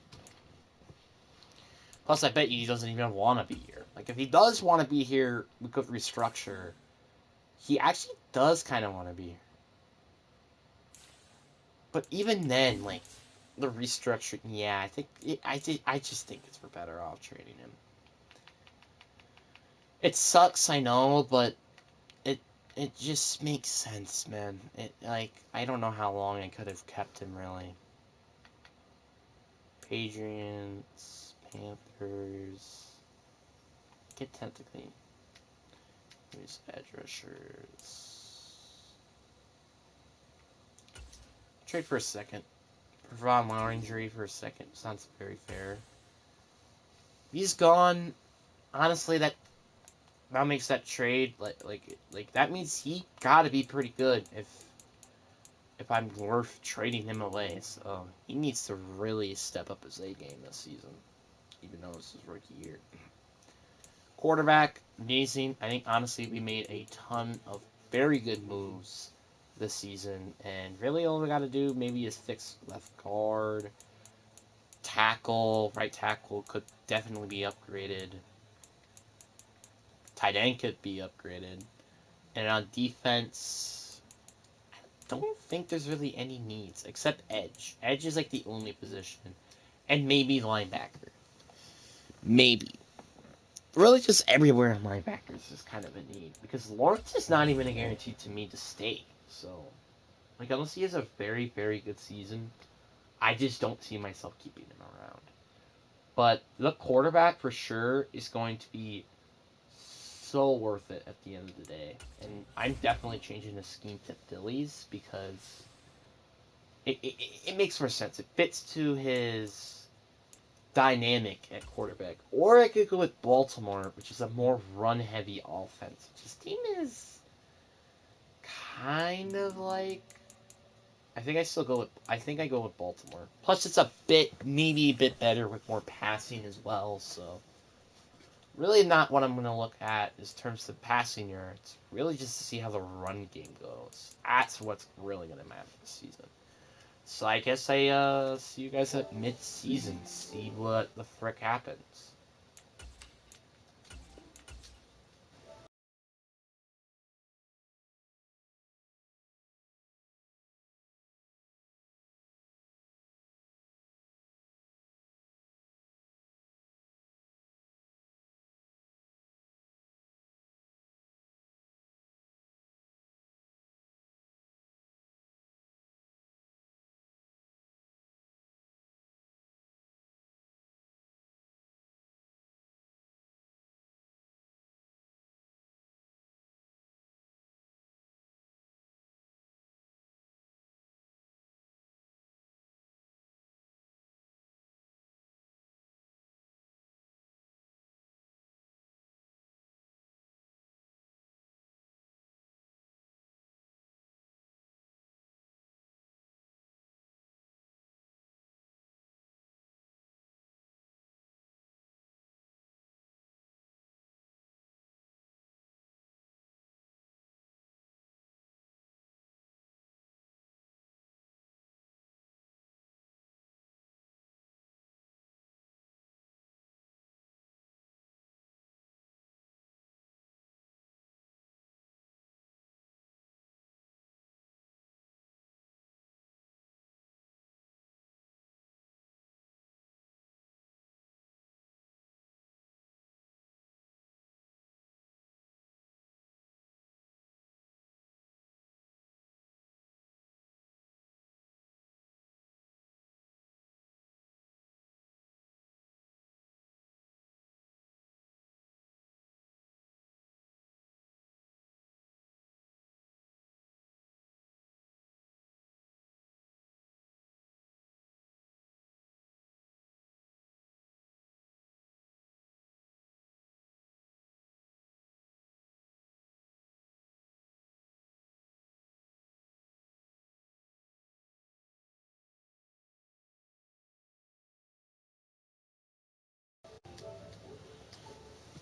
A: plus I bet you he doesn't even want to be here. Like, if he does want to be here, we could restructure. He actually does kind of want to be here. But even then, like, the restructure, yeah, I just think it's for better off trading him. It sucks, I know, but it just makes sense, man. It, like, I don't know how long I could have kept him, really. Patriots, Panthers. Get technically. Who's edge rushers? Trade for a second. Provide more injury for a second. Sounds very fair. he's gone, honestly, that makes that trade like that means he got to be pretty good if I'm worth trading him away. So he needs to really step up his A game this season, even though it's his rookie year. Quarterback, amazing. I think honestly we made a ton of very good moves this season, and really all we got to do maybe is fix left guard, tackle, right tackle could definitely be upgraded, tight end could be upgraded, and on defense, don't think there's really any needs except edge. Edge is like the only position, and maybe linebacker, maybe. Really, just everywhere in linebackers is kind of a need because Lawrence is not even a guarantee to me to stay. So, like, unless he has a very, very good season, I just don't see myself keeping him around. But the quarterback for sure is going to be so worth it at the end of the day. And I'm definitely changing the scheme to Phillies because it makes more sense. It fits to his dynamic at quarterback. Or I could go with Baltimore, which is a more run-heavy offense. His team is kind of like... I think I go with Baltimore. Plus, it's maybe a bit better with more passing as well, so... Really not what I'm going to look at in terms of passing yards. Really just to see how the run game goes. That's what's really going to matter this season. So I guess I see you guys at mid-season. See what the frick happens.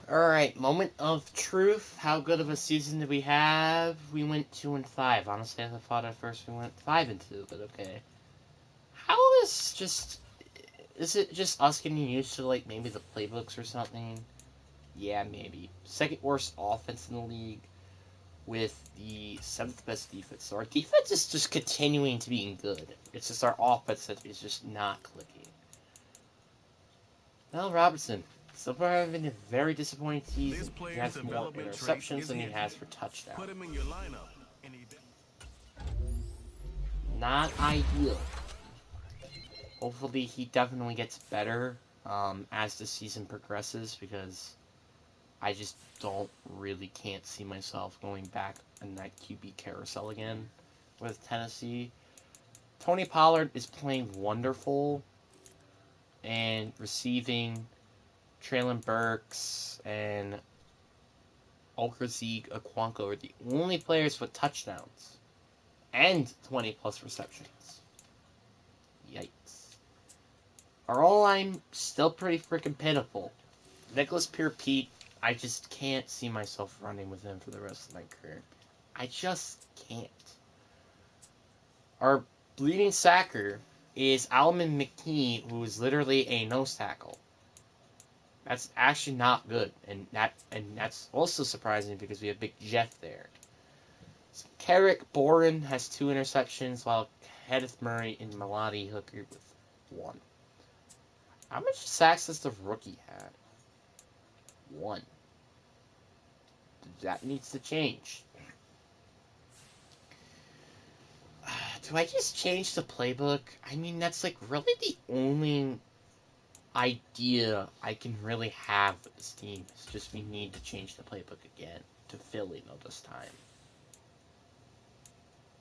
A: Alright, moment of truth. How good of a season did we have? We went 2-5. Honestly, I thought at first we went 5-2, but okay. How is just... Is it just us getting used to, like, maybe the playbooks or something? Yeah, maybe. Second worst offense in the league with the seventh best defense. So our defense is just continuing to being good. It's just our offense that is just not clicking. Well, Robertson, so far having a very disappointing season. He has more interceptions than he has for touchdowns.
C: Put him in your lineup.
A: Not ideal. Hopefully he definitely gets better as the season progresses because I just can't see myself going back in that QB carousel again with Tennessee. Tony Pollard is playing wonderful and receiving Traylon Burks and Okazie Okwanko are the only players with touchdowns and 20-plus receptions. Yikes. Our O-line still pretty freaking pitiful. Nicholas Pete, I just can't see myself running with him for the rest of my career. I just can't. Our bleeding sacker is Alman McKee, who is literally a nose tackle. That's actually not good, and that's also surprising because we have Big Jeff there. So Carrick Boren has 2 interceptions, while Kenneth Murray and Melody Hooker with 1. How much sacks does the rookie have? 1. That needs to change. Do I just change the playbook? I mean, that's like really the only idea I can really have with this team. It's just we need to change the playbook again to Philly, though, this time.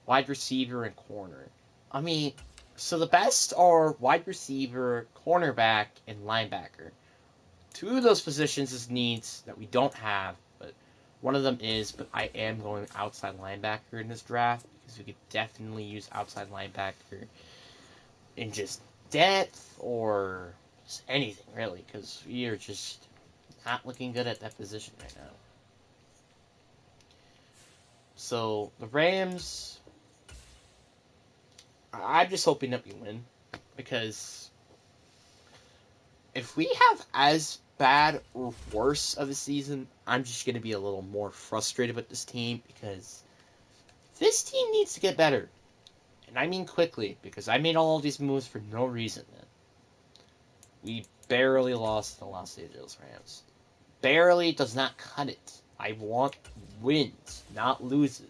A: Wide receiver and corner. I mean, so the best are wide receiver, cornerback, and linebacker. 2 of those positions is needs that we don't have, but one of them is, but I am going outside linebacker in this draft because we could definitely use outside linebacker in just depth or just anything, really, because we are just not looking good at that position right now. So, the Rams, I'm just hoping that we win, because if we have as bad or worse of a season, I'm just going to be a little more frustrated with this team, because this team needs to get better. And I mean quickly, because I made all of these moves for no reason, man. We barely lost the Los Angeles Rams. Barely does not cut it. I want wins, not loses.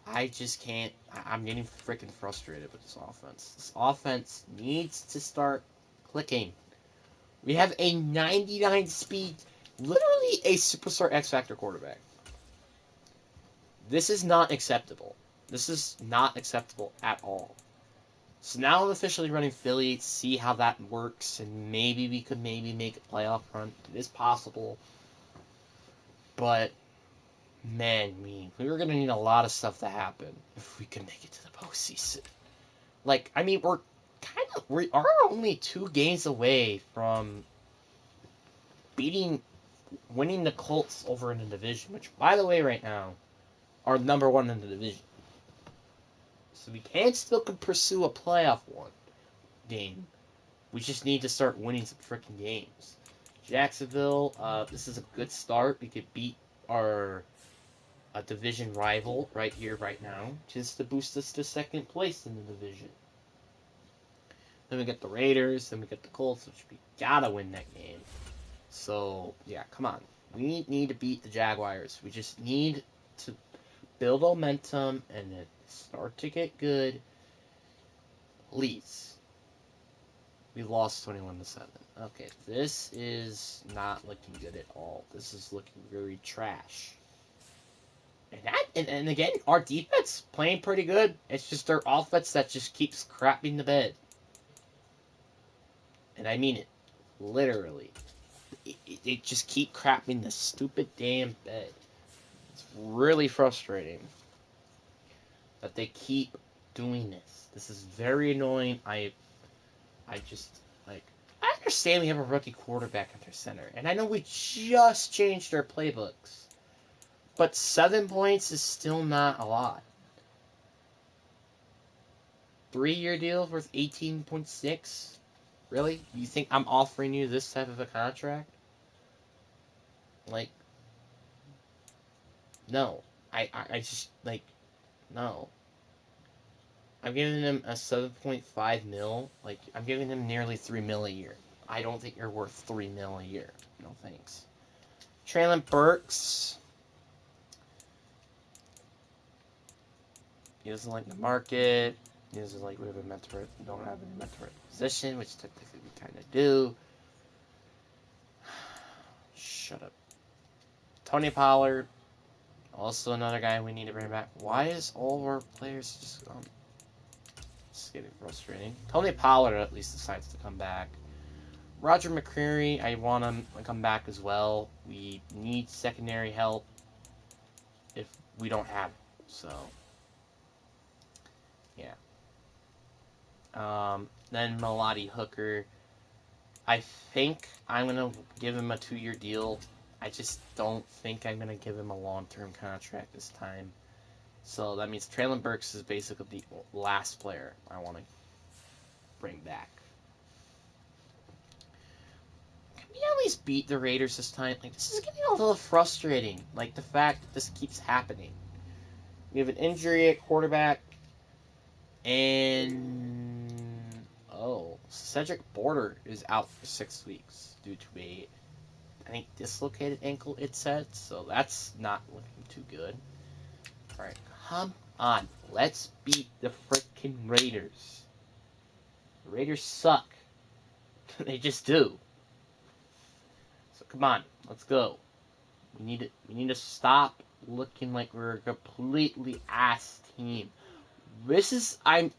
A: I just can't. I'm getting freaking frustrated with this offense. This offense needs to start clicking. We have a 99 speed, literally a superstar X Factor quarterback. This is not acceptable. This is not acceptable at all. So now I'm officially running Philly, see how that works, and maybe we could make a playoff run. It is possible. But, man, we're going to need a lot of stuff to happen if we can make it to the postseason. Like, I mean, we are only 2 games away from winning the Colts over in the division, which, by the way, right now, are number 1 in the division. So we can still pursue a playoff game. We just need to start winning some freaking games. Jacksonville, this is a good start. We could beat our division rival right here, right now, just to boost us to second place in the division. Then we get the Raiders, then we get the Colts, which we gotta win that game. So, yeah, come on. We need to beat the Jaguars. We just need to build momentum and then start to get good. Please. We lost 21-7. Okay, this is not looking good at all. This is looking very trash. And again, our defense playing pretty good. It's just their offense that just keeps crapping the bed. And I mean it. Literally. They just keep crapping the stupid damn bed. It's really frustrating that they keep doing this. This is very annoying. I just, like, I understand we have a rookie quarterback under center, and I know we just changed our playbooks, but 7 points is still not a lot. 3-year deal worth 18.6? Really? You think I'm offering you this type of a contract? Like, no. I just, like, no. I'm giving him a 7.5 mil. Like, I'm giving him nearly 3 mil a year. I don't think you're worth 3 mil a year. No thanks. Traylon Burks. He doesn't like the market. He doesn't like we don't have any mentor position, which technically we kind of do. Shut up. Tony Pollard. Also another guy we need to bring back. Why is all of our players just gone? It's getting frustrating. Tony Pollard at least decides to come back. Roger McCreary, I want him to come back as well. We need secondary help if we don't have it. So, yeah. Then Melody Hooker. I think I'm going to give him a 2-year deal. I just don't think I'm going to give him a long-term contract this time. So that means Traylon Burks is basically the last player I want to bring back. Can we at least beat the Raiders this time? Like, this is getting a little frustrating. Like, the fact that this keeps happening. We have an injury at quarterback. And Cedric Border is out for 6 weeks due to a, I think, dislocated ankle, it said. So that's not looking too good. Alright, come on. Let's beat the freaking Raiders. The Raiders suck. They just do. So come on, let's go. We need to stop looking like we're a completely ass team. I'm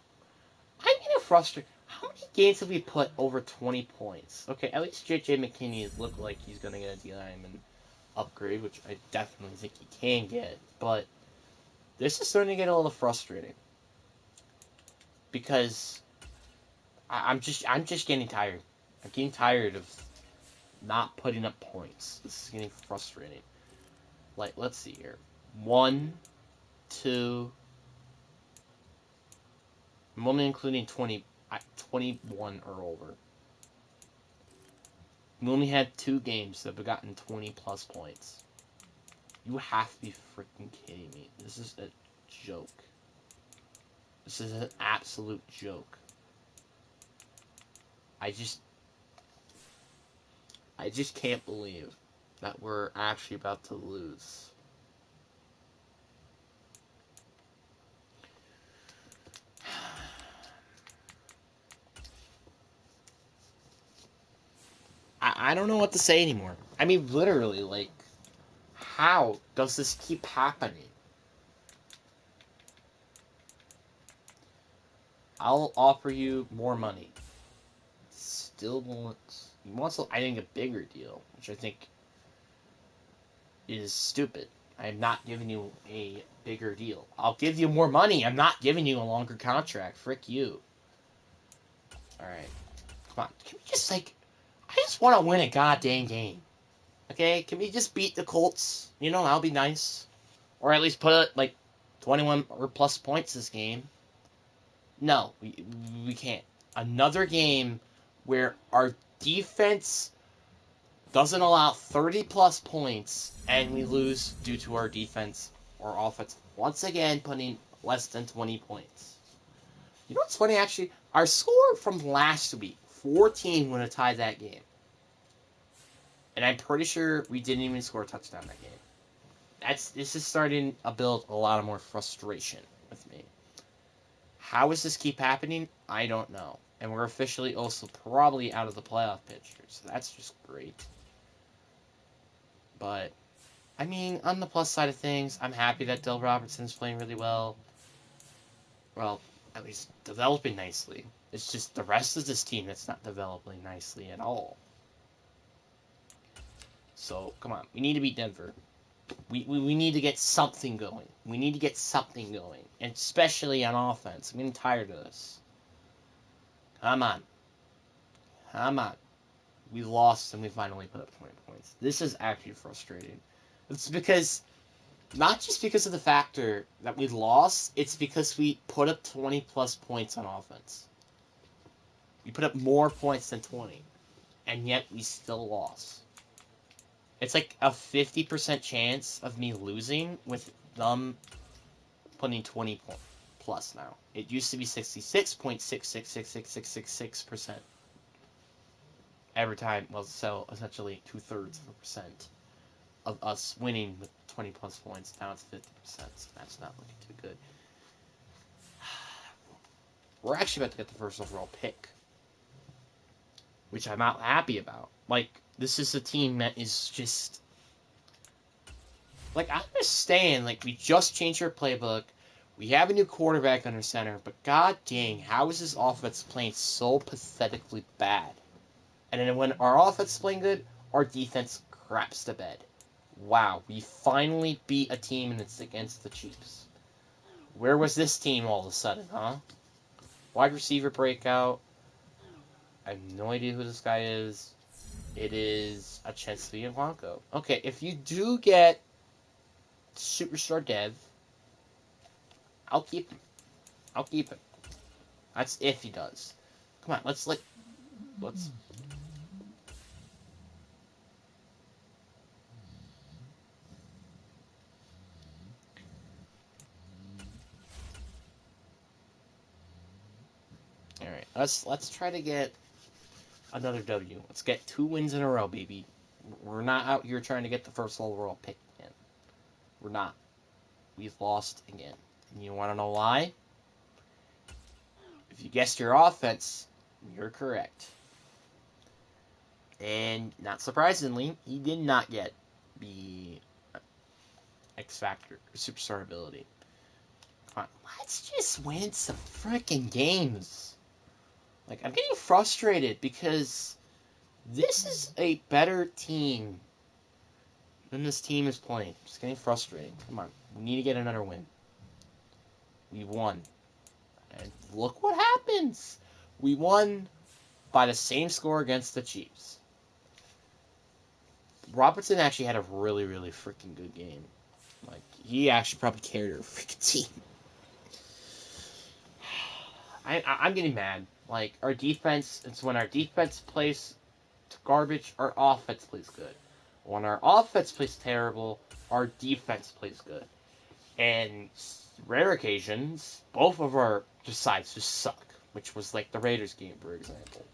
A: getting frustrated. How many games have we put over 20 points? Okay, at least J.J. McKinney looked like he's going to get a D-lineman upgrade, which I definitely think he can get. But this is starting to get a little frustrating. Because I'm just getting tired. I'm getting tired of not putting up points. This is getting frustrating. Like, let's see here. 1, 2... I'm only including 21 or over. We only had 2 games that have gotten 20 plus points. You have to be freaking kidding me. This is a joke. This is an absolute joke. I just can't believe that we're actually about to lose. I don't know what to say anymore. I mean, literally, like, how does this keep happening? I'll offer you more money. Still wants... He wants, I think, a bigger deal, which I think is stupid. I'm not giving you a bigger deal. I'll give you more money. I'm not giving you a longer contract. Frick you. Alright. Come on. Can we just, like... I just want to win a goddamn game. Okay? Can we just beat the Colts? You know, that'll be nice. Or at least put, like, 21 or plus points this game. No, we can't. Another game where our defense doesn't allow 30 plus points and we lose due to our defense or offense once again putting less than 20 points. You know what's funny, actually? Our score from last week, 14, would have tied that game. And I'm pretty sure we didn't even score a touchdown that game. This is starting to build a lot of more frustration with me. How does this keep happening? I don't know. And we're officially also probably out of the playoff picture, so that's just great. But, I mean, on the plus side of things, I'm happy that Del Robertson's playing really well. Well, at least developing nicely. It's just the rest of this team that's not developing nicely at all. So, come on. We need to beat Denver. We need to get something going. We need to get something going. And especially on offense. I'm getting tired of this. Come on. Come on. We lost and we finally put up 20 points. This is actually frustrating. It's because, not just because of the factor that we lost, it's because we put up 20 plus points on offense. We put up more points than 20. And yet we still lost. It's like a 50% chance of me losing with them putting 20 plus now. It used to be 66.66666666% every time. Well, so essentially 2/3 of a percent of us winning with 20 plus points. Now it's 50%, so that's not looking too good. We're actually about to get the first overall pick, which I'm not happy about. Like, this is a team that is just... Like, I understand, like, we just changed our playbook. We have a new quarterback under center, but god dang, how is this offense playing so pathetically bad? And then when our offense is playing good, our defense craps to bed. Wow, we finally beat a team and it's against the Chiefs. Where was this team all of a sudden, huh? Wide receiver breakout. I have no idea who this guy is. It is a Chesley and Blanco. Okay, if you do get Superstar Dev, I'll keep him. I'll keep him. That's if he does. Come on, let's. All right, let's try to get another W. Let's get 2 wins in a row, baby. We're not out here trying to get the first overall pick again. We're not. We've lost again. And you want to know why? If you guessed your offense, you're correct. And not surprisingly, he did not get the X Factor or Superstar ability. Come on, let's just win some freaking games. Like, I'm getting frustrated because this is a better team than this team is playing. It's getting frustrating. Come on, we need to get another win. We won. And look what happens. We won by the same score against the Chiefs. Robertson actually had a really, really freaking good game. Like, he actually probably carried our freaking team. I'm getting mad. Like, our defense, it's when our defense plays garbage, our offense plays good. When our offense plays terrible, our defense plays good. And rare occasions, both of our sides just suck, which was like the Raiders game, for example.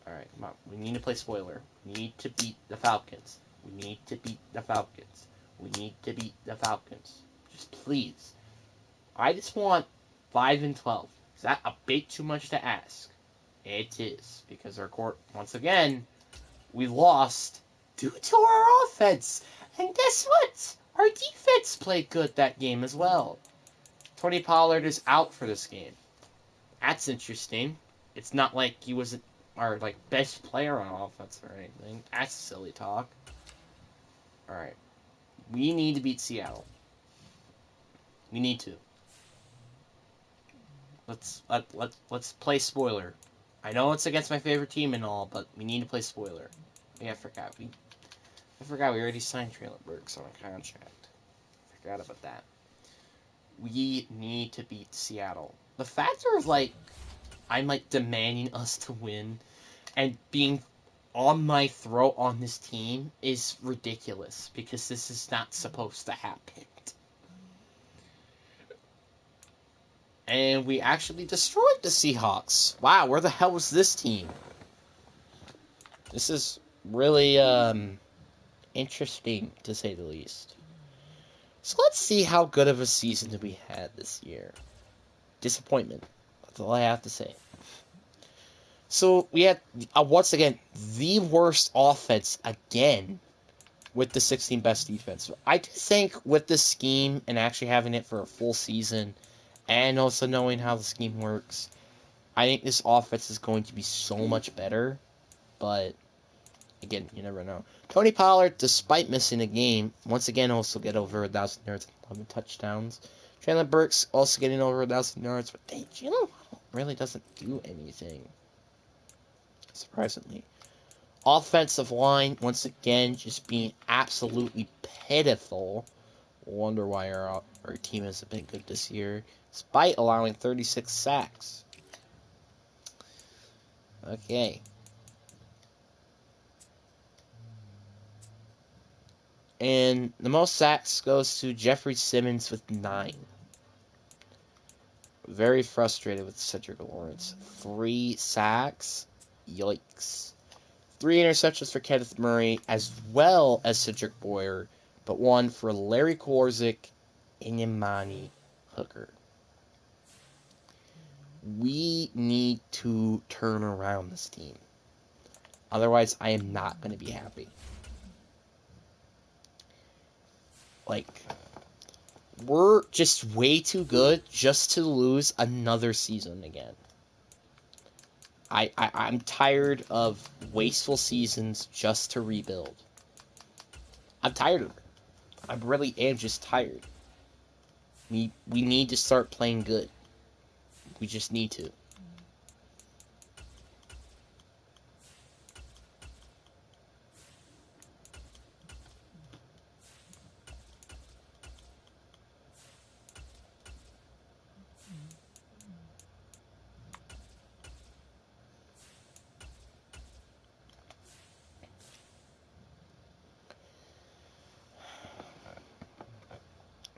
A: Alright, come on. We need to play spoiler. We need to beat the Falcons. We need to beat the Falcons. We need to beat the Falcons. Just please. I just want 5-12. Is that a bit too much to ask? It is. Because our court, once again, we lost due to our offense. And guess what? Our defense played good that game as well. Tony Pollard is out for this game. That's interesting. It's not like he was our best player on offense or anything. That's silly talk. Alright. We need to beat Seattle. We need to. Let's play spoiler. I know it's against my favorite team and all, but we need to play spoiler. Yeah, I forgot. We already signed Traylon Burks on a contract. Forgot about that. We need to beat Seattle. The factor of I'm demanding us to win and being on my throat on this team is ridiculous because this is not supposed to happen. And we actually destroyed the Seahawks. Wow, where the hell was this team? This is really interesting, to say the least. So let's see how good of a season we had this year. Disappointment. That's all I have to say. So we had, once again, the worst offense again with the 16 best defense. I just think with this scheme and actually having it for a full season and also knowing how the scheme works, I think this offense is going to be so much better. But, again, you never know. Tony Pollard, despite missing a game, once again also get over 1,000 yards and 11 touchdowns. Traylon Burks also getting over 1,000 yards, but Jalen really doesn't do anything. Surprisingly. Offensive line, once again, just being absolutely pitiful. Wonder why our team hasn't been good this year, despite allowing 36 sacks. Okay. And the most sacks goes to Jeffrey Simmons with 9. Very frustrated with Cedric Lawrence. 3 sacks. Yikes. 3 interceptions for Kenneth Murray, as well as Cedric Boyer, but 1 for Larry Korzik and Imani Hooker. We need to turn around this team. Otherwise, I am not going to be happy. we're just way too good just to lose another season again. I'm tired of wasteful seasons just to rebuild. I'm tired of it. I really am just tired. We need to start playing good. We just need to.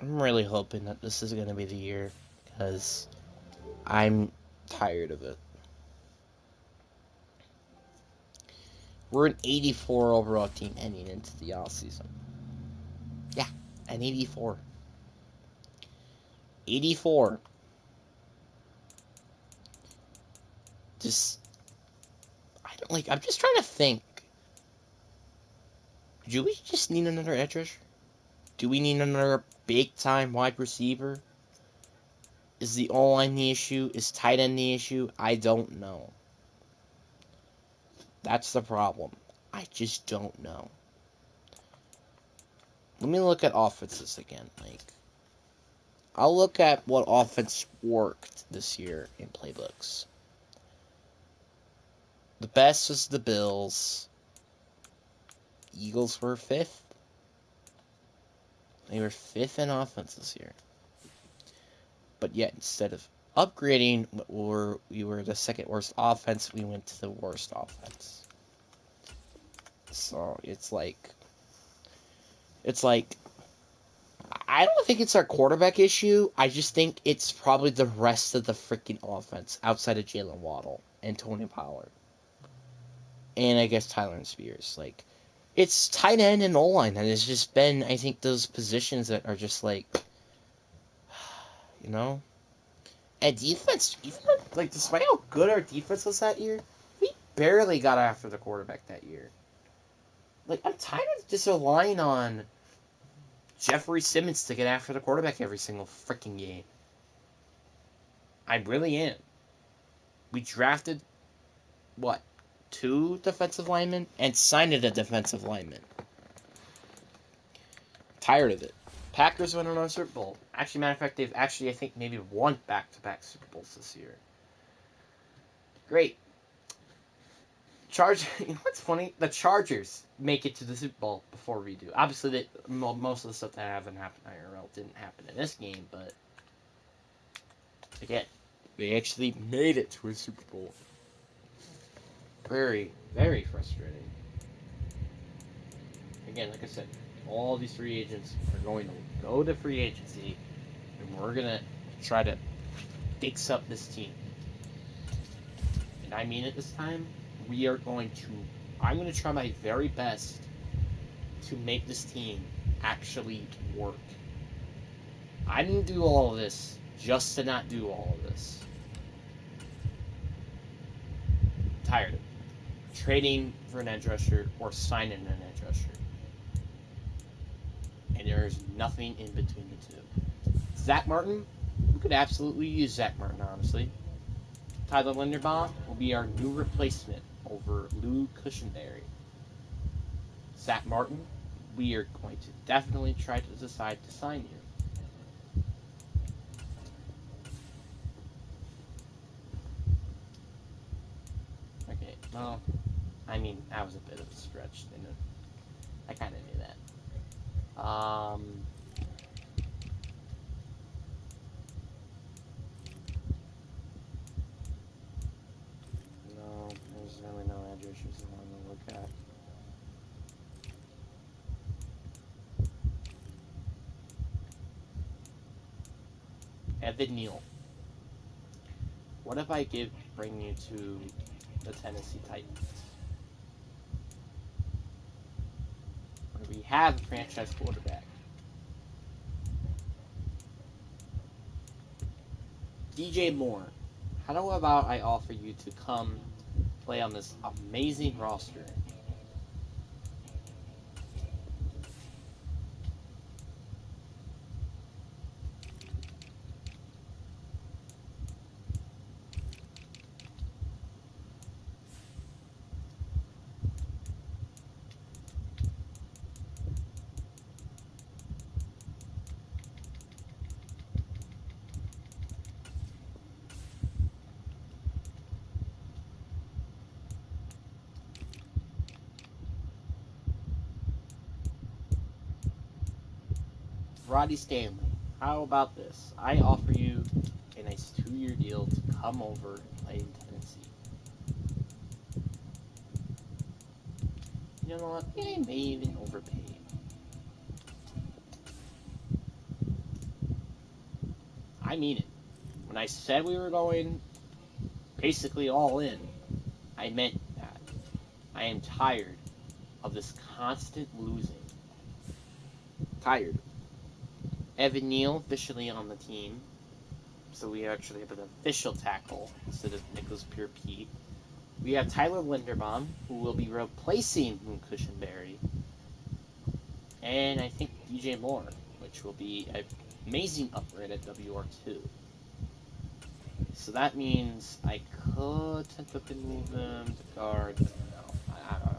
A: I'm really hoping that this is going to be the year, because I'm tired of it. We're an 84 overall team heading into the offseason. Yeah, an 84. 84. Just, I'm just trying to think. Do we just need another edge rusher? Do we need another big-time wide receiver? Is the O-line the issue? Is tight end the issue? I don't know. That's the problem. I just don't know. Let me look at offenses again. I'll look at what offense worked this year in playbooks. The best was the Bills. Eagles were 5th. They were 5th in offense this year. But yet, instead of upgrading, we were the second worst offense, we went to the worst offense. So, it's like, I don't think it's our quarterback issue. I just think it's probably the rest of the freaking offense outside of Jalen Waddle and Tony Pollard. And I guess Tyler and Spears. It's tight end and O-line that has just been, I think, those positions that are just And defense, despite how good our defense was that year, we barely got after the quarterback that year. I'm tired of just relying on Jeffrey Simmons to get after the quarterback every single freaking game. I really am. We drafted, 2 defensive linemen and signed a defensive lineman. Tired of it. Packers went on a Super Bowl. Actually, matter of fact, they've I think, maybe won back-to-back Super Bowls this year. Great. You know what's funny? The Chargers make it to the Super Bowl before we do. Obviously, most of the stuff that haven't happened IRL didn't happen in this game, but again, they actually made it to a Super Bowl. Very, very frustrating. Again, like I said, all these free agents are going to go to free agency, and we're going to try to fix up this team. And I mean it this time. I'm going to try my very best to make this team actually work. I didn't do all of this just to not do all of this. I'm tired of it. Trading for an edge rusher or signing an edge rusher. And there's nothing in between the two. Zach Martin, we could absolutely use Zach Martin, honestly. Tyler Linderbaum will be our new replacement over Lou Cushenberry. Zach Martin, we are going to definitely try to decide to sign you. Okay, well, I mean, that was a bit of a stretch, didn't it? I kind of knew that. No, there's really no edge issues I want to look at. Evan Neal. What if I bring you to the Tennessee Titans? Where we have a franchise quarterback. DJ Moore. How about I offer you to come play on this amazing roster? Roddy Stanley, how about this? I offer you a nice 2-year deal to come over and play in Tennessee. You know what? They may even overpay you. I mean it. When I said we were going basically all in, I meant that. I am tired of this constant losing. Tired. Evan Neal officially on the team, so we actually have an official tackle instead of Nicholas Pure-Pete. We have Tyler Linderbaum, who will be replacing Moon Cushionberry, and I think DJ Moore, which will be an amazing upgrade at WR2. So that means I could technically move him to guard. No,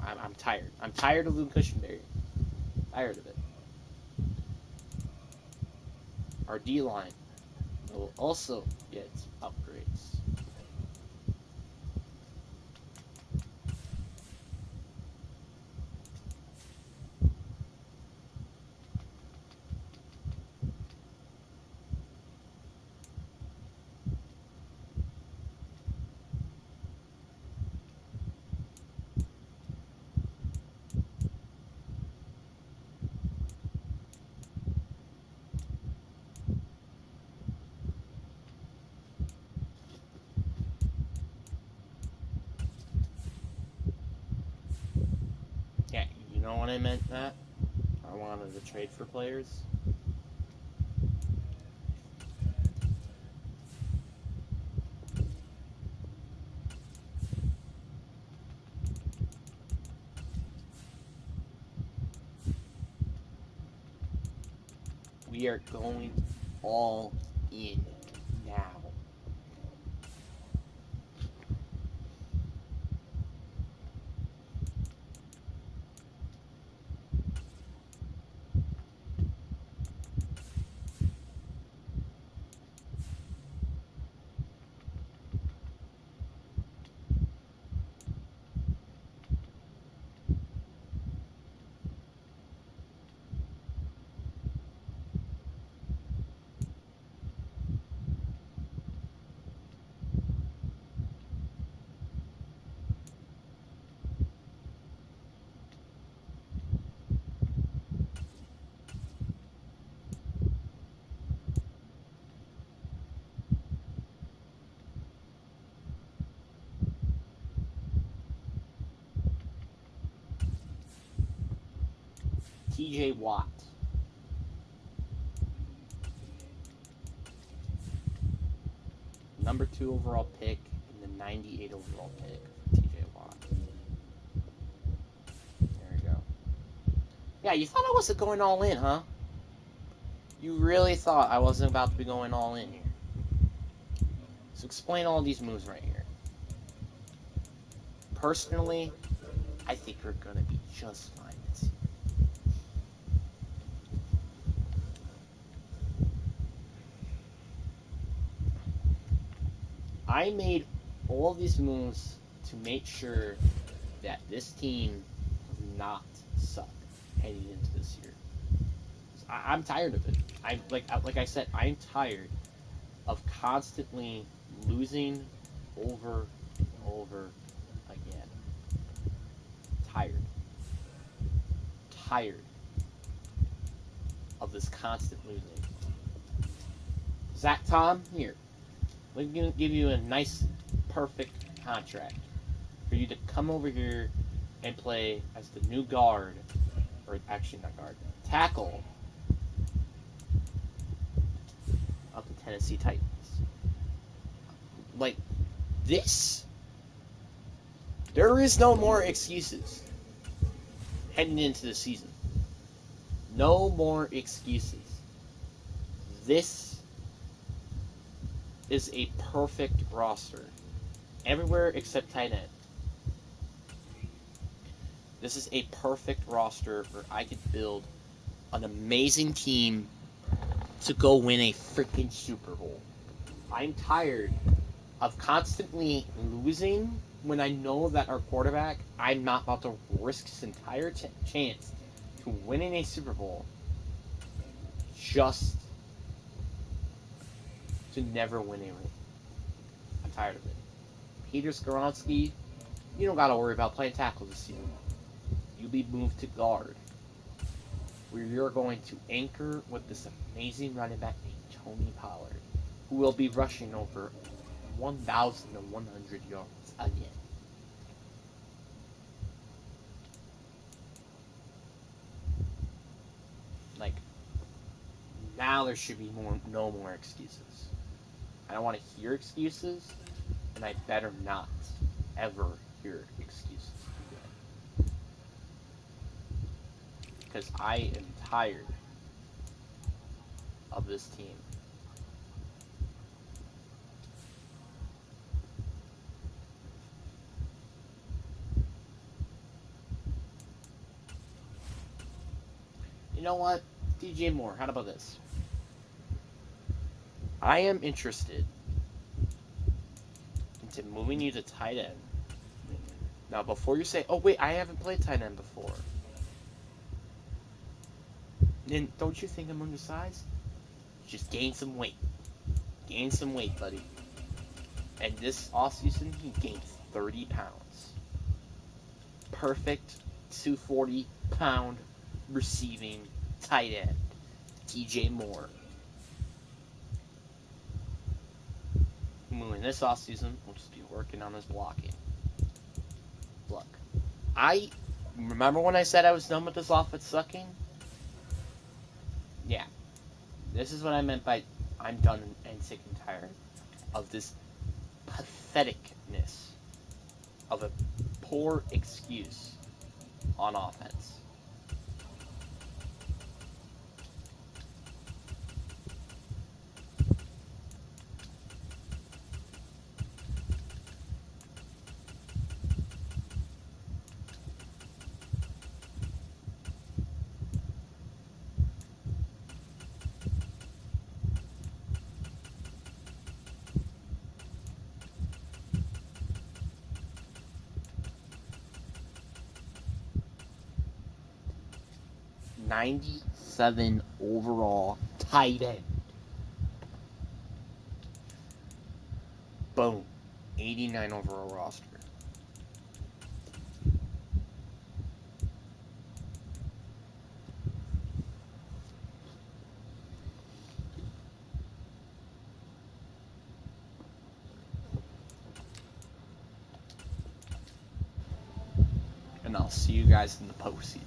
A: I'm tired. I'm tired of Moon Cushionberry. Tired of it. Our D-line will also get upgrades. Yeah, you know what I meant, Matt? I wanted to trade for players. We are going all in now. TJ Watt. Number 2 overall pick and the 98 overall pick for TJ Watt. There we go. Yeah, you thought I wasn't going all in, huh? You really thought I wasn't about to be going all in here. So explain all these moves right here. Personally, I think we're going to be just fine this year. I made all these moves to make sure that this team does not suck heading into this year. I'm tired of it. Like I said, I'm tired of constantly losing over and over again. Tired of this constant losing. Zach Tom, here. We're going to give you a nice, perfect contract for you to come over here and play as the new guard, or actually not guard, tackle of the Tennessee Titans. Like, this, there is no more excuses heading into the season. No more excuses. This is a perfect roster. Everywhere except tight end. This is a perfect roster where I could build an amazing team to go win a freaking Super Bowl. I'm tired of constantly losing when I know that our quarterback, I'm not about to risk his entire chance to winning a Super Bowl just to never win a ring. I'm tired of it. Peter Skoronsky, you don't gotta worry about playing tackle this season. You'll be moved to guard, where you're going to anchor with this amazing running back named Tony Pollard, who will be rushing over 1,100 yards again. Like, now there should be no more excuses. I don't want to hear excuses, and I better not ever hear excuses again. Because I am tired of this team. You know what? DJ Moore, how about this? I am interested into moving you to tight end. Now, before you say, oh, wait, I haven't played tight end before, then don't you think I'm undersized? Just gain some weight. Gain some weight, buddy. And this offseason, he gained 30 pounds. Perfect 240-pound receiving tight end, DJ Moore. Moving this offseason, we'll just be working on his blocking. Look, I remember when I said I was done with this offense sucking? Yeah. This is what I meant by I'm done and sick and tired of this patheticness of a poor excuse on offense. '97 overall tight end. Boom. 89 overall roster. And I'll see you guys in the postseason.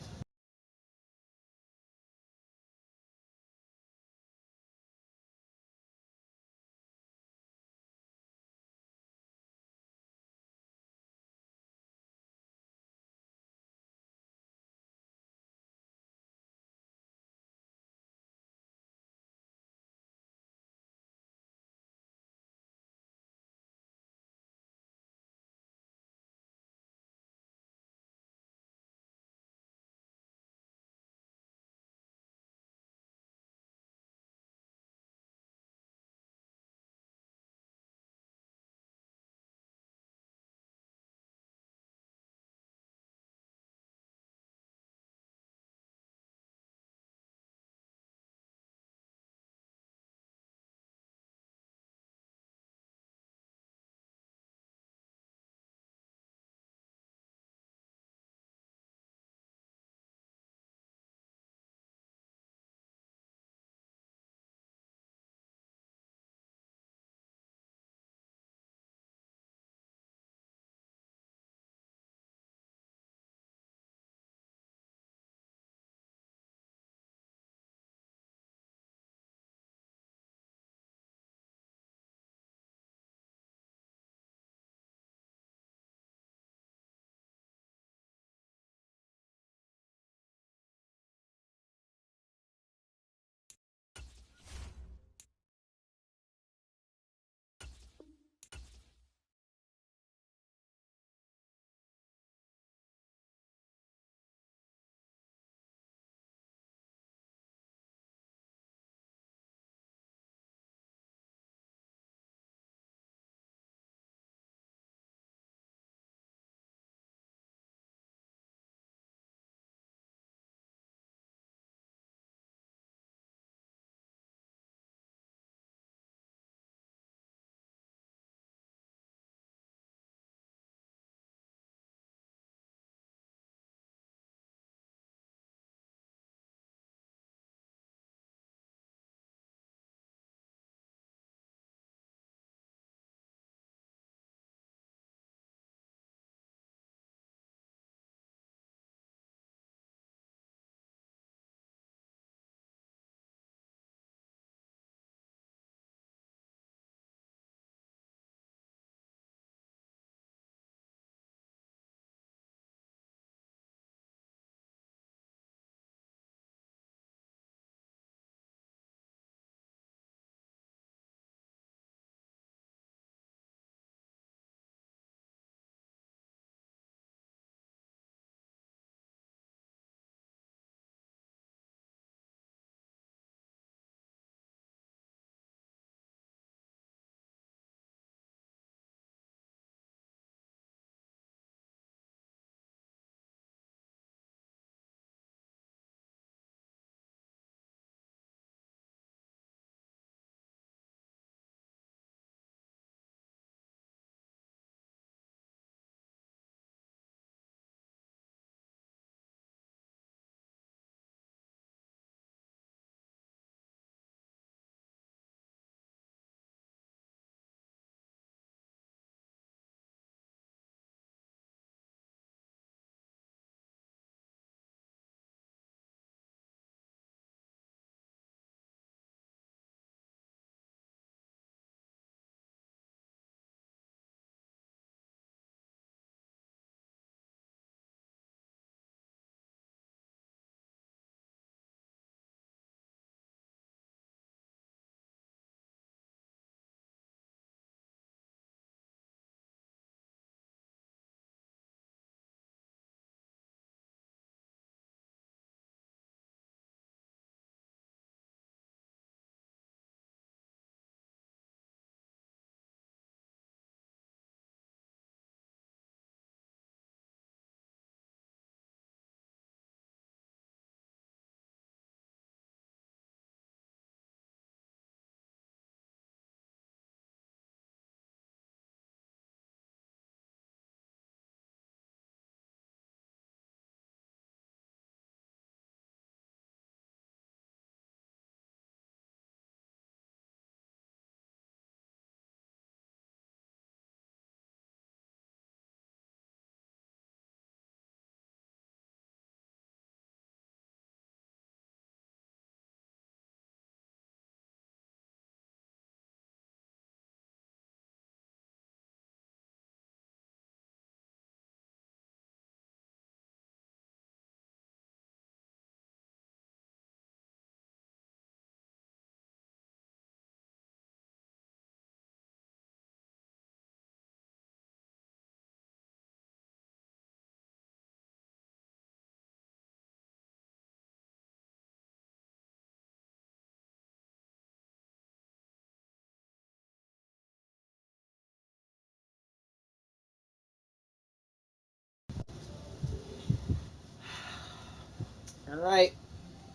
A: Alright,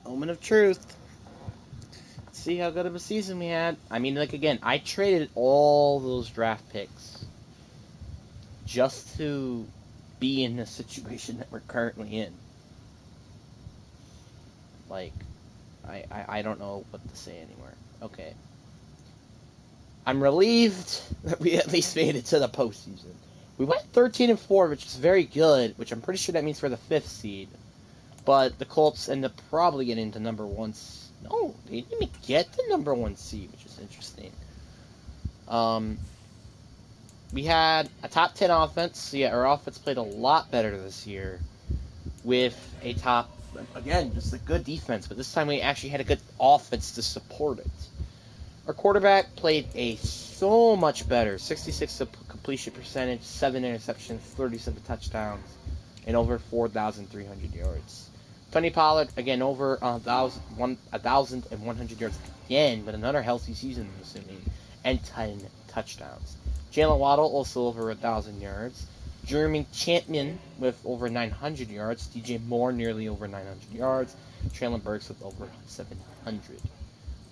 A: moment of truth. Let's see how good of a season we had. I mean, like, again, I traded all those draft picks just to be in the situation that we're currently in. Like, I don't know what to say anymore. Okay. I'm relieved that we at least made it to the postseason. We went 13-4, which is very good, which I'm pretty sure that means we're the 5th seed. But the Colts end up probably getting to number 1. No, they didn't even get the number 1 seed, which is interesting. We had a top 10 offense. So yeah, our offense played a lot better this year with a top, again, just a good defense. But this time we actually had a good offense to support it. Our quarterback played so much better. 66 completion percentage, 7 interceptions, 37 touchdowns, and over 4,300 yards. Tony Pollard, again, over 1,100 yards again, but another healthy season, I'm assuming, and 10 touchdowns. Jalen Waddle, also over 1,000 yards. Jeremy Champion with over 900 yards. DJ Moore, nearly over 900 yards. Traylon Burks with over 700.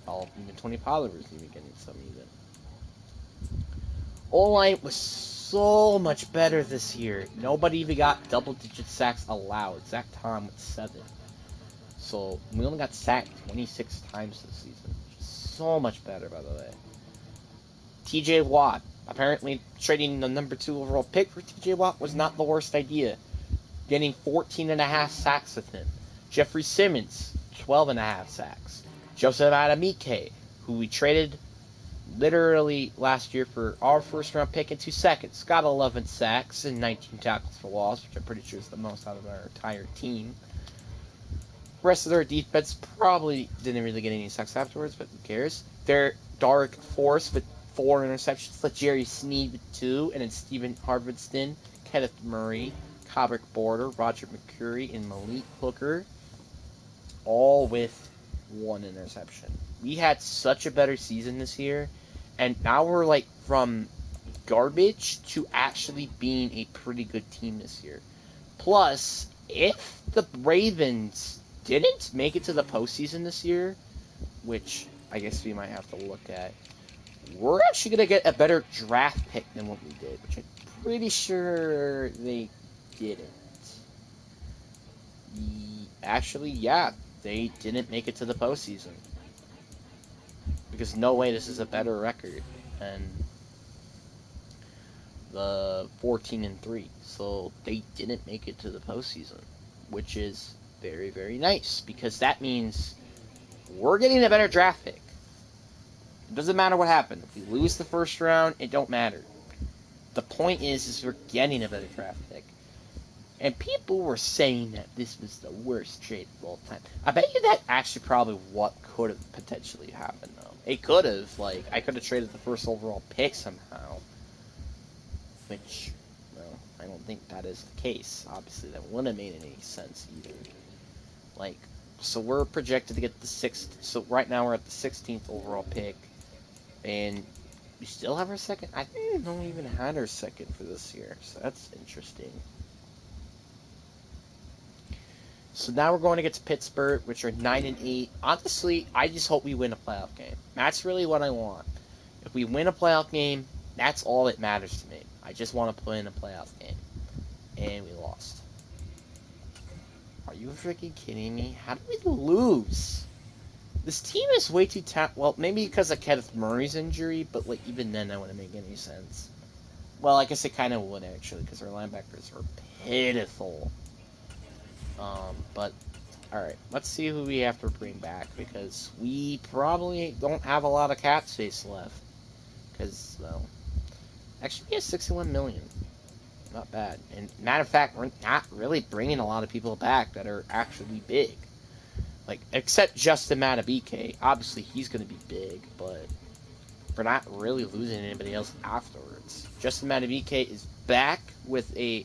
A: Even Tony Pollard was even getting some even. O-line was so much better this year. Nobody even got double-digit sacks allowed. Zach Tom with 7. So we only got sacked 26 times this season. So much better, by the way. TJ Watt. Apparently, trading the number 2 overall pick for TJ Watt was not the worst idea. Getting 14.5 sacks with him. Jeffrey Simmons, 12.5 sacks. Joseph Adamike, who we traded literally last year for our first-round pick in 2 seconds, got 11 sacks and 19 tackles for loss, which I'm pretty sure is the most out of our entire team. The rest of their defense probably didn't really get any sacks afterwards, but who cares? Their dark force with 4 interceptions, let Jerry Sneed with 2, and then Stephen Harvidston, Kenneth Murray, Cobrick Border, Roger McCurry, and Malik Hooker, all with 1 interception. We had such a better season this year, and now we're like from garbage to actually being a pretty good team this year. Plus, if the Ravens didn't make it to the postseason this year, which I guess we might have to look at, we're actually going to get a better draft pick than what we did, which I'm pretty sure they didn't. Actually, yeah, they didn't make it to the postseason. Because no way this is a better record than the 14-3. So they didn't make it to the postseason, which is very, very nice. Because that means we're getting a better draft pick. It doesn't matter what happened. If we lose the first round, it don't matter. The point is we're getting a better draft pick. And people were saying that this was the worst trade of all time. I bet you that actually probably what could have potentially happened, though. It could have. Like, I could have traded the first overall pick somehow. Which, well, I don't think that is the case. Obviously, that wouldn't have made any sense either. Like, so we're projected to get the 6th. So right now we're at the 16th overall pick. And we still have our second. I think we don't even had our second for this year. So that's interesting. So now we're going against Pittsburgh, which are 9-8. Honestly, I just hope we win a playoff game. That's really what I want. If we win a playoff game, that's all that matters to me. I just want to play in a playoff game. And we lost. Are you freaking kidding me? How did we lose? This team is way too well, maybe because of Kenneth Murray's injury, but like even then that wouldn't make any sense. Well, I guess it kind of would actually, because our linebackers are pitiful. But, alright, let's see who we have to bring back, because we probably don't have a lot of cap space left. Because, well, actually we have 61 million. Not bad. And, matter of fact, we're not really bringing a lot of people back that are actually big. Like, except Justin Matabike. Obviously, he's going to be big, but we're not really losing anybody else afterwards. Justin Matabike is back with a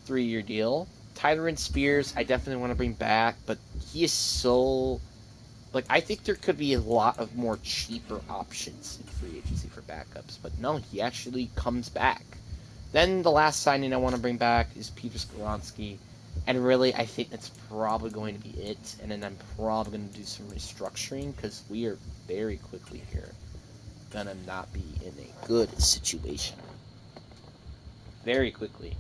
A: 3-year deal. Tyron Spears, I definitely want to bring back, but he is so... Like, I think there could be a lot of more cheaper options in free agency for backups, but no, he actually comes back. Then the last signing I want to bring back is Peter Skoronski. And really, I think that's probably going to be it. And then I'm probably going to do some restructuring because we are very quickly here going to not be in a good situation. Very quickly.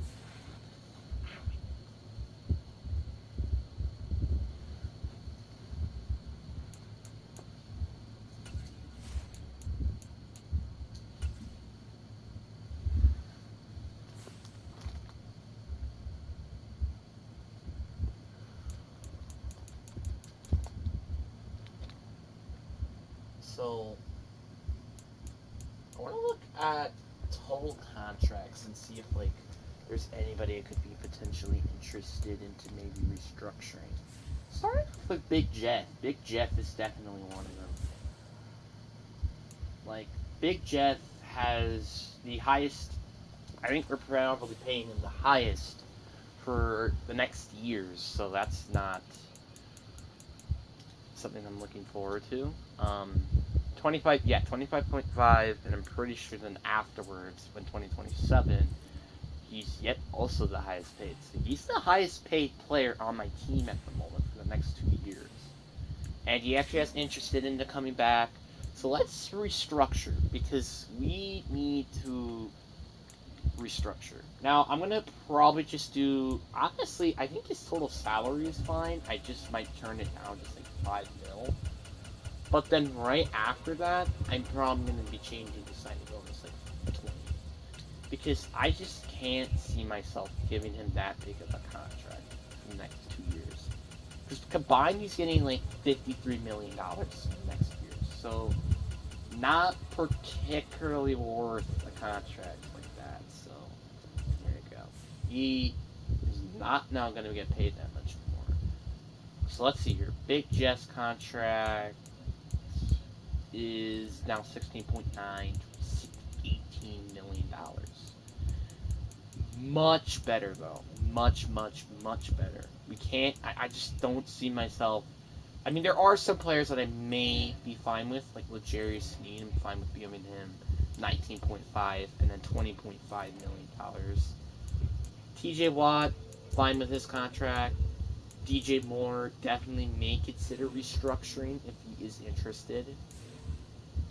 A: So, I want to look at total contracts and see if, like, there's anybody that could be potentially interested into maybe restructuring. Starting off with Big Jeff. Big Jeff is definitely one of them. Like, Big Jeff has the highest, I think we're probably paying him the highest for the next years, so that's not something I'm looking forward to. 25.5, and I'm pretty sure then afterwards, when 2027, he's yet also the highest paid. So he's the highest paid player on my team at the moment for the next 2 years. And he actually has interested into coming back. So let's restructure, because we need to restructure. Now, I'm going to probably just do, honestly, I think his total salary is fine. I just might turn it down to like 5 mil. But then right after that, I'm probably going to be changing the signing bonus like 20. Because I just can't see myself giving him that big of a contract for the next 2 years. Because combined, he's getting like $53 million next year. So, not particularly worth a contract like that. So, there you go. He is not now going to get paid that much more. So, let's see here. Big Jeff's contract is now 16.9 to $18 million. Much better, though. Much, much, much better. We can't, I just don't see myself. I mean, there are some players that I may be fine with, like L'Jarius Sneed. I'm fine with giving him 19.5 and then $20.5 million. TJ Watt, fine with his contract. DJ Moore definitely may consider restructuring if he is interested.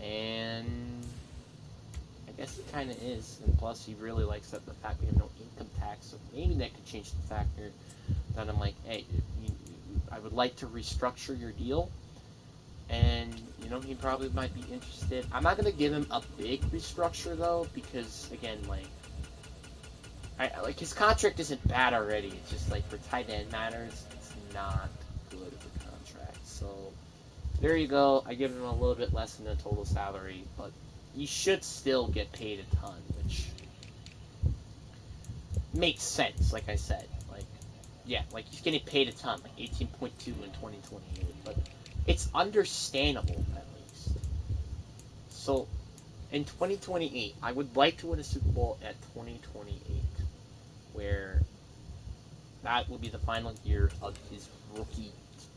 A: And I guess he kind of is. And plus, he really likes the fact we have no income tax. So maybe that could change the factor that I'm like, hey, I would like to restructure your deal. And, he probably might be interested. I'm not going to give him a big restructure, though, because, again, like his contract isn't bad already. It's just, like, for tight end matters, it's not good of a contract. So, there you go. I give him a little bit less than the total salary, but he should still get paid a ton, which makes sense, like I said. Like he's getting paid a ton, like 18.2 in 2028, but it's understandable at least. So, in 2028, I would like to win a Super Bowl at 2028, where that will be the final year of his rookie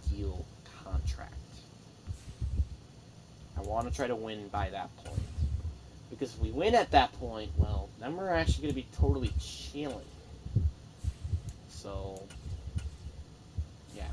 A: deal contract. I want to try to win by that point. Because if we win at that point, well, then we're actually going to be totally chilling. So, yeah,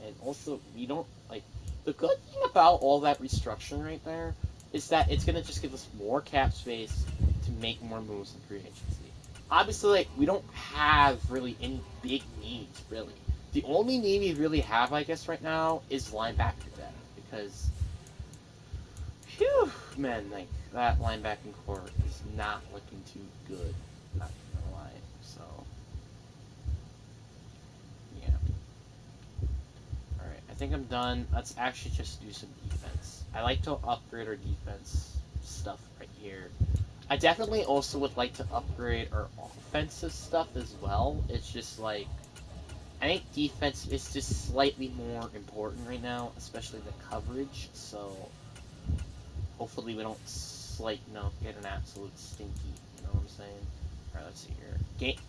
A: and also, we don't, like, the good thing about all that restructuring right there is that it's going to just give us more cap space to make more moves in free agency. Obviously, like, we don't have really any big needs, really. The only need we really have, I guess, right now is linebacker depth, because, phew, man, like, that linebacking core is not looking too good, not gonna lie, so, yeah. Alright, I think I'm done. Let's actually just do some defense. I like to upgrade our defense stuff right here. I definitely also would like to upgrade our offensive stuff as well. It's just like, I think defense is just slightly more important right now, especially the coverage. So hopefully we don't get an absolute stinky. You know what I'm saying? All right, let's see here.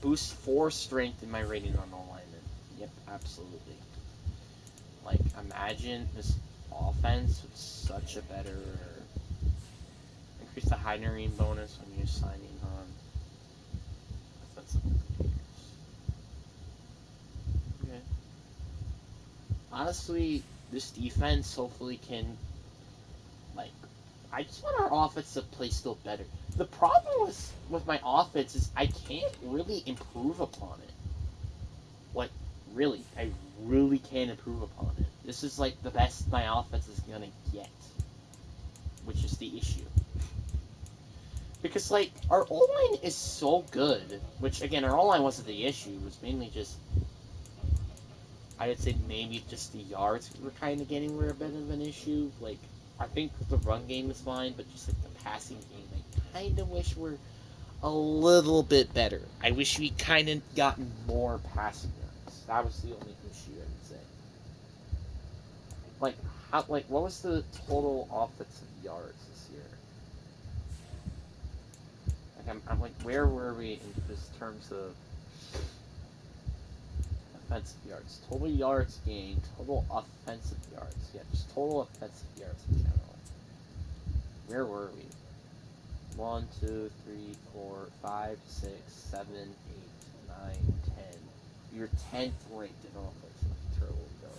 A: Boost 4 strength in my rating on all linemen. Yep, absolutely. Like, imagine this offense with such a better. Increase the hiring bonus when you're signing on offensive players. honestly, this defense hopefully can, like, I just want our offense to play still better. The problem with my offense is I can't really improve upon it. Like, really, I really can't improve upon it. This is like the best my offense is gonna get, which is the issue. Because like our O-line is so good, which again our O-line wasn't the issue. It was mainly just, I would say maybe just the yards we were kind of getting were a bit of an issue. Like I think the run game is fine, but just like the passing game, I kind of wish we're a little bit better. I wish we kind of gotten more passing yards. That was the only issue I would say. Like how, like what was the total offensive yards this year? Like I'm like, where were we in this terms of offensive yards? Total yards gained, total offensive yards. Yeah, just total offensive yards in general. Where were we? 1, 2, 3, 4, 5, 6, 7, 8, 9, 10. You're 10th ranked in offensive total yards.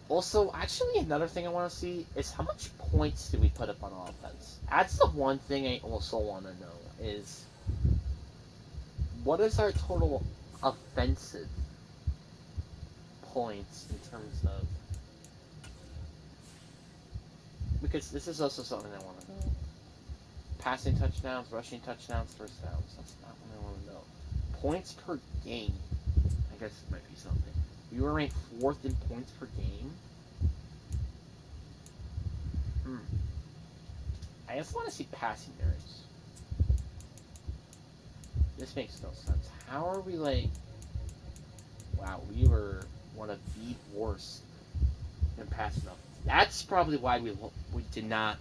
A: Also, actually, another thing I want to see is how much points do we put up on offense? That's the one thing I also want to know is what is our total offensive points in terms of, because this is also something I want to know. Passing touchdowns, rushing touchdowns, first downs. That's not what I want to know. Points per game. I guess it might be something. We were ranked 4th in points per game. I just want to see passing yards. This makes no sense. How are we like? Wow, we were one of the worst in passing up. That's probably why we did not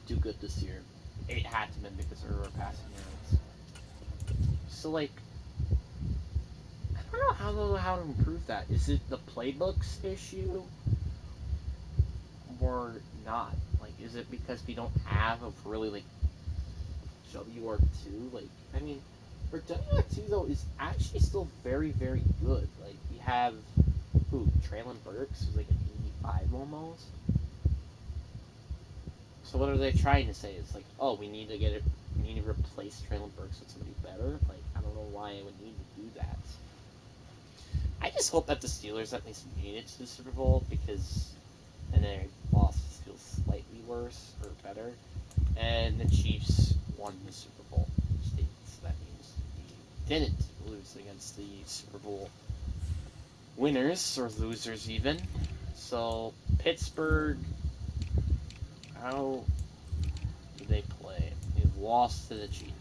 A: do good this year. It had to be because of our passing yards. So like, I don't know how to improve that. Is it the playbooks issue or not? Like, is it because we don't have a really like WR2? Like, I mean, our WR2 though is actually still very very good. Like we have who Traylon Burks who's like an 85 almost. So what are they trying to say? It's like, oh, we need to get it. We need to replace Traylon Burks with somebody better. Like, I don't know why I would need to do that. I just hope that the Steelers at least made it to the Super Bowl because, and their loss feels slightly worse or better, and the Chiefs won the Super Bowl. So that means we didn't lose against the Super Bowl winners or losers even. So Pittsburgh, how did they play? They lost to the Chiefs.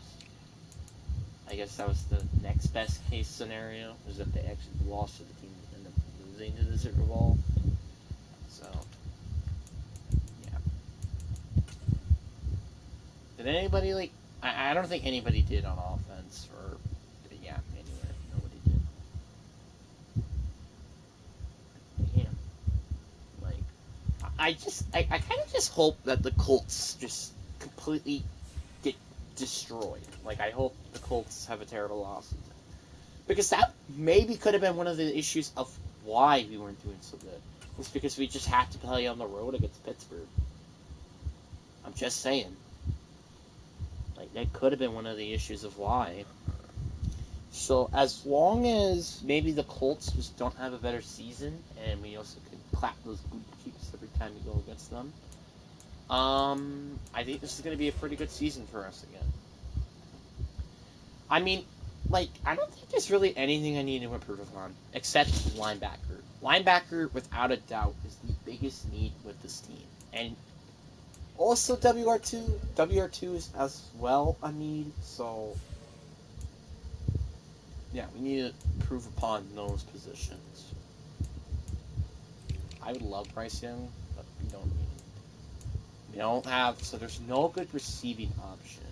A: I guess that was the next best case scenario, is that they actually lost to the team that ended up losing to the Super Bowl. So, yeah. Did anybody, like, I don't think anybody did on offense, or, yeah, anywhere. Nobody did. Damn. Like, I kind of just hope that the Colts just completely get destroyed. Like, I hope the Colts have a terrible loss. Because that maybe could have been one of the issues of why we weren't doing so good. It's because we just had to play on the road against Pittsburgh. I'm just saying. Like, that could have been one of the issues of why. So, as long as maybe the Colts just don't have a better season, and we also can clap those boot cheeks every time we go against them, I think this is going to be a pretty good season for us again. I mean, like, I don't think there's really anything I need to improve upon, except linebacker. Linebacker, without a doubt, is the biggest need with this team. And also WR2. WR2 is as well a need, so yeah, we need to improve upon those positions. I would love Bryce Young, but we don't need it. We don't have, so there's no good receiving options.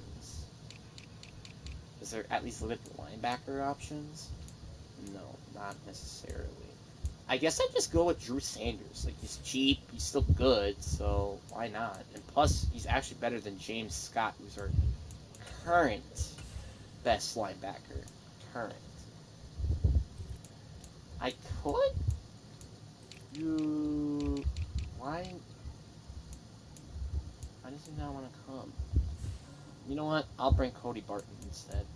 A: Is there at least good linebacker options? No, not necessarily. I guess I'd just go with Drew Sanders. Like, he's cheap, he's still good, so why not? And plus, he's actually better than James Scott, who's our current best linebacker. Current. I could do... Why? Why does he not want to come? You know what? I'll bring Cody Barton instead.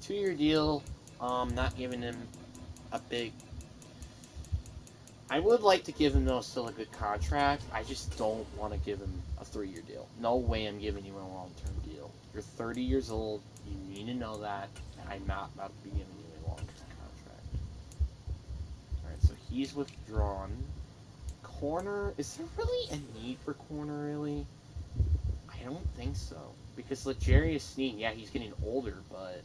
A: 2-year deal. Not giving him a big... I would like to give him, though, still a good contract. I just don't want to give him a 3-year deal. No way I'm giving you a long-term deal. You're 30 years old. You need to know that. I'm not about to be giving you a long-term contract. Alright, so he's withdrawn. Corner, is there really a need for corner, really? I don't think so. Because L'Jarius Sneed, yeah, he's getting older, but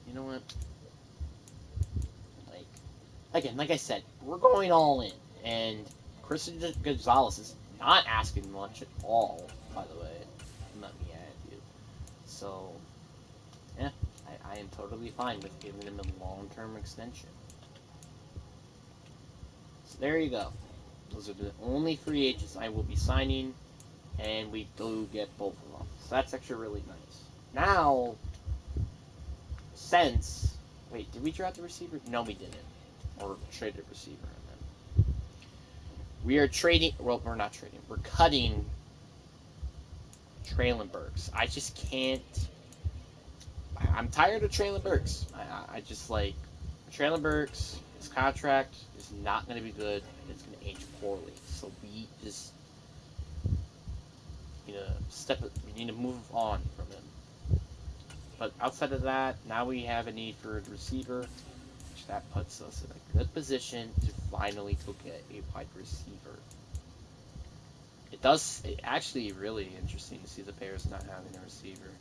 A: you know what? Like, again, like I said, we're going all in, and Christian Gonzalez is not asking much at all, by the way. Let me add you. So, yeah, I am totally fine with giving him a long-term extension. So there you go. Those are the only free agents I will be signing, and we do get both of them. So that's actually really nice. Now, since... Wait, did we draft the receiver? No, we didn't. Or traded receiver, I meant. We are trading... Well, we're not trading. We're cutting Traylon Burks. I just can't... I'm tired of Traylon Burks. I just, like... Traylon Burks, his contract is not going to be good. It's going to age poorly. So we just... We need to move on from him. But outside of that, now we have a need for a receiver, which that puts us in a good position to finally go get a wide receiver. It actually really interesting to see the Bears not having a receiver.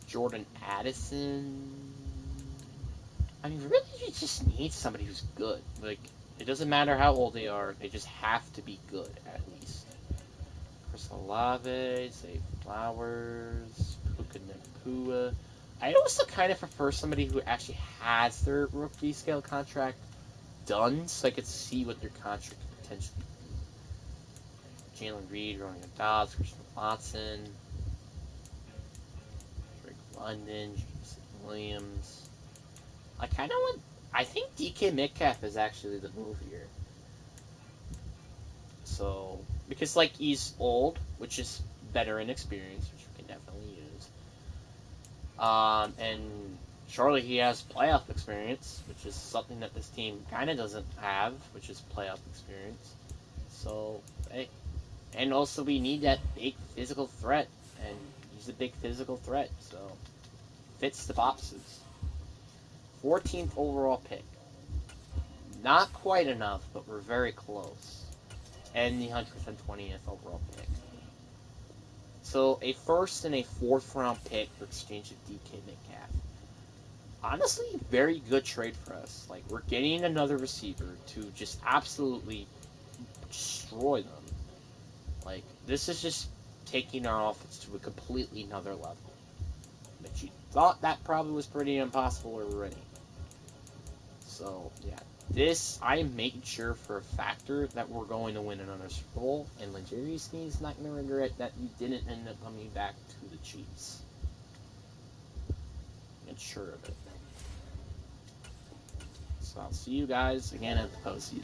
A: Jordan Addison. I mean, really, you just need somebody who's good. Like, it doesn't matter how old they are; they just have to be good at least. Chris Olave, Zay Flowers, Puka Nacua. I also kind of prefer somebody who actually has their rookie scale contract done, so I could see what their contract could potentially be. Jalen Reed, Ronnie Dobbs, Christian Watson, Drake London, Jameson Williams. I kind of want. I think DK Metcalf is actually the move here. So because like he's old, which is veteran experience, which we can definitely use. And surely he has playoff experience, which is something that this team kind of doesn't have, which is playoff experience. So, hey. And also we need that big physical threat, and he's a big physical threat, so fits the boxes. 14th overall pick. Not quite enough, but we're very close. And the 120th overall pick. So a first and a fourth round pick for exchange of DK Metcalf. Honestly, very good trade for us. Like, we're getting another receiver to just absolutely destroy them. Like, this is just taking our offense to a completely another level. But you thought that probably was pretty impossible already. So, yeah. I am making sure for a factor that we're going to win another Super Bowl, and L'Jarius Sneed's not going to regret that you didn't end up coming back to the Chiefs. I'm sure of it. So I'll see you guys again at the postseason.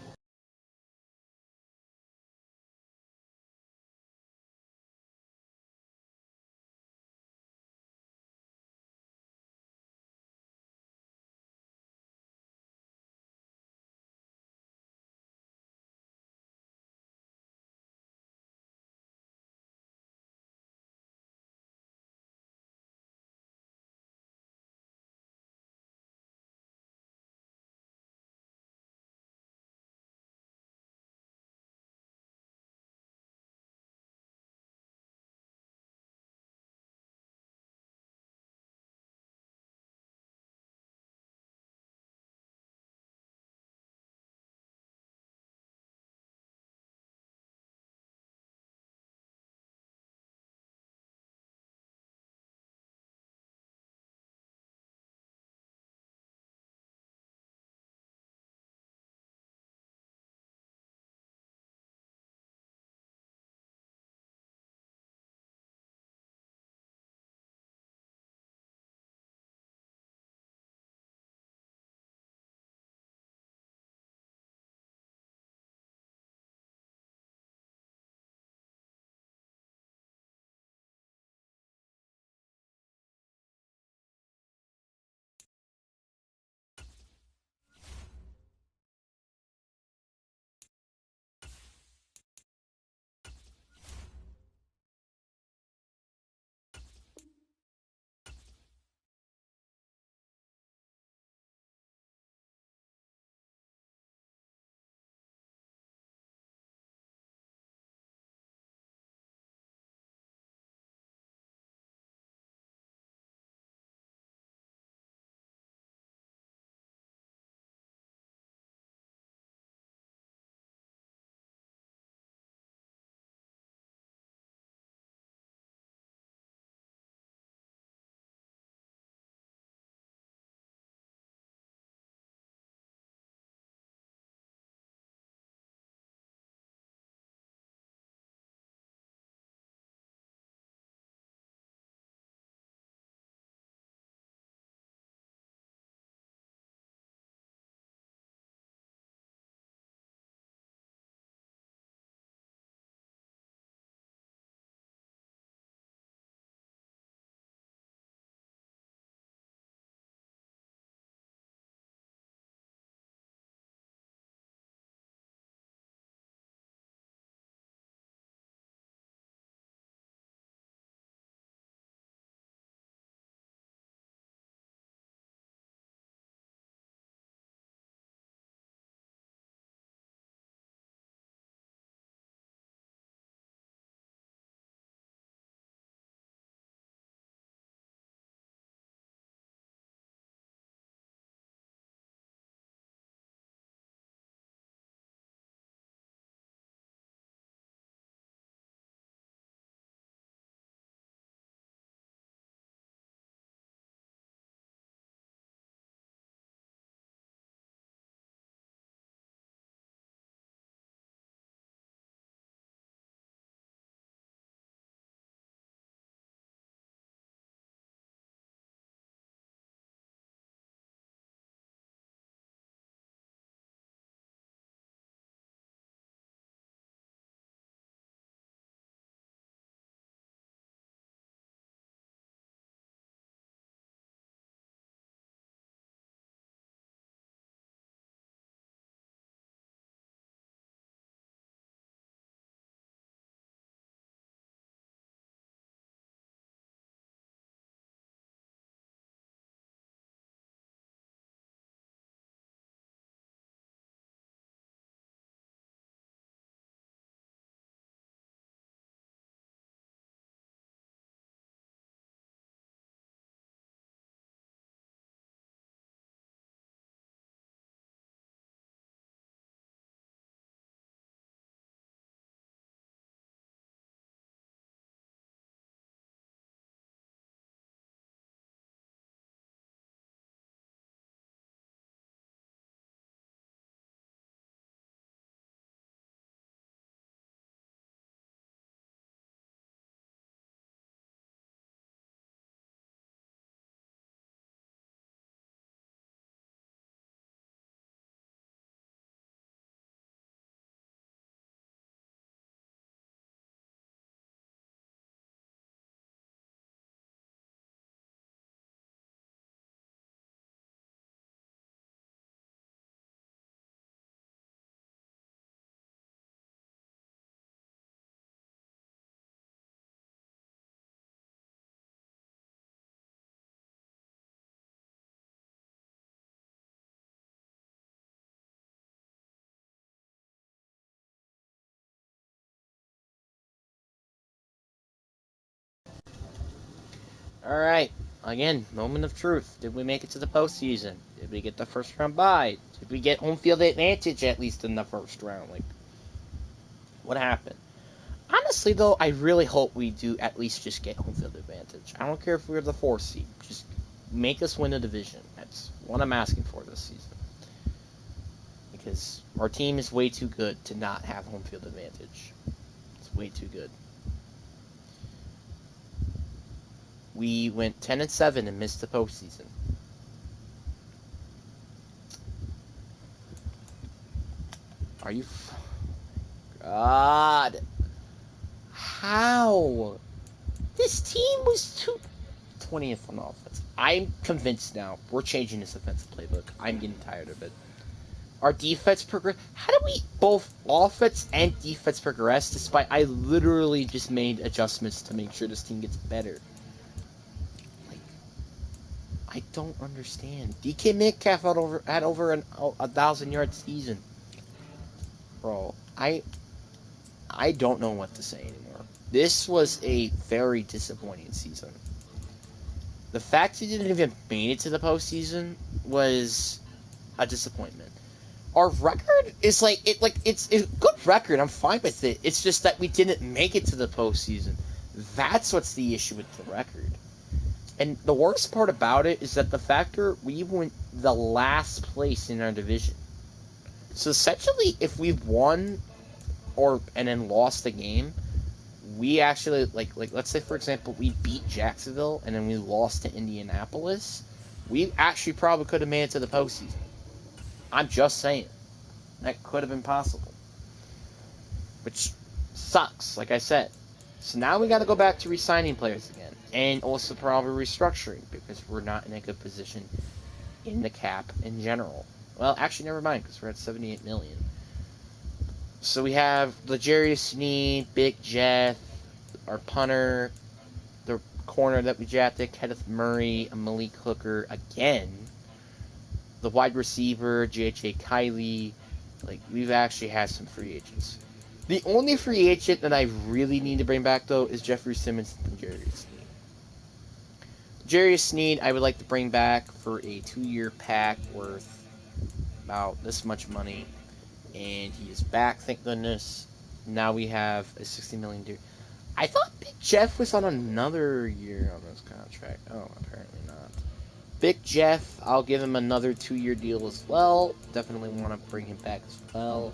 A: Alright, again, moment of truth. Did we make it to the postseason? Did we get the first round bye? Did we get home field advantage at least in the first round? Like, what happened? Honestly, though, I really hope we do at least just get home field advantage. I don't care if we're the 4th seed. Just make us win a division. That's what I'm asking for this season. Because our team is way too good to not have home field advantage. It's way too good. We went 10-7 and missed the postseason. Are you... God. How? This team was 20th on offense. I'm convinced now. We're changing this offensive playbook. I'm getting tired of it. Our defense progress. How do we both offense and defense progress despite I literally just made adjustments to make sure this team gets better? Like, I don't understand. DK Metcalf had over 1,000-yard season. Bro, I don't know what to say anymore. This was a very disappointing season. The fact he didn't even make it to the postseason was a disappointment. Our record is it's a good record. I'm fine with it. It's just that we didn't make it to the postseason. That's what's the issue with the record. And the worst part about it is that the factor we went the last place in our division. So essentially, if we won and then lost the game, we actually like let's say for example we beat Jacksonville and then we lost to Indianapolis, we actually probably could have made it to the postseason. I'm just saying that could have been possible, which sucks. Like I said, so now we got to go back to re-signing players again, and also probably restructuring because we're not in a good position in the cap in general. Well, actually, never mind because we're at 78 million. So we have L'Jarius Sneed, Big Jeff, our punter, the corner that we drafted, Kenneth Murray, Malik Hooker again, the wide receiver, J.J. Kiley. Like, we've actually had some free agents. The only free agent that I really need to bring back, though, is Jeffrey Simmons and L'Jarius Sneed. L'Jarius Sneed, I would like to bring back for a 2-year pack worth about this much money. And he is back, thank goodness. Now we have a $60 million deal. I thought Big Jeff was on another year on this contract. Oh, apparently not. Big Jeff, I'll give him another 2-year deal as well. Definitely want to bring him back as well.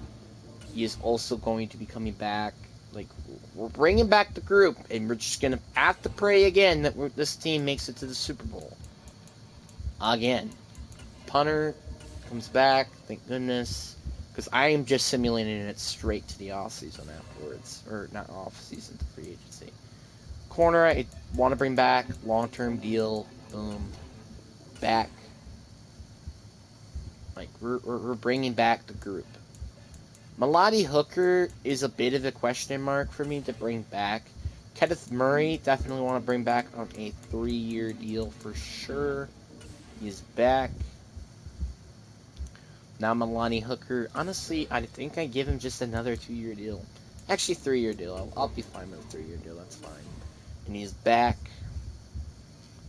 A: He is also going to be coming back. Like, we're bringing back the group, and we're just going to have to pray again that this team makes it to the Super Bowl. Again. Punter comes back, thank goodness. Because I am just simulating it straight to the offseason afterwards. Or not offseason, to free agency. Corner, I want to bring back. Long-term deal. Boom. Back. Like, we're bringing back the group. Melody Hooker is a bit of a question mark for me to bring back. Kenneth Murray, definitely want to bring back on a 3-year deal for sure. He is back. Now Melanie Hooker, honestly, I think I give him just another 2-year deal. Actually, 3-year deal. I'll be fine with a 3-year deal. That's fine. And he's back.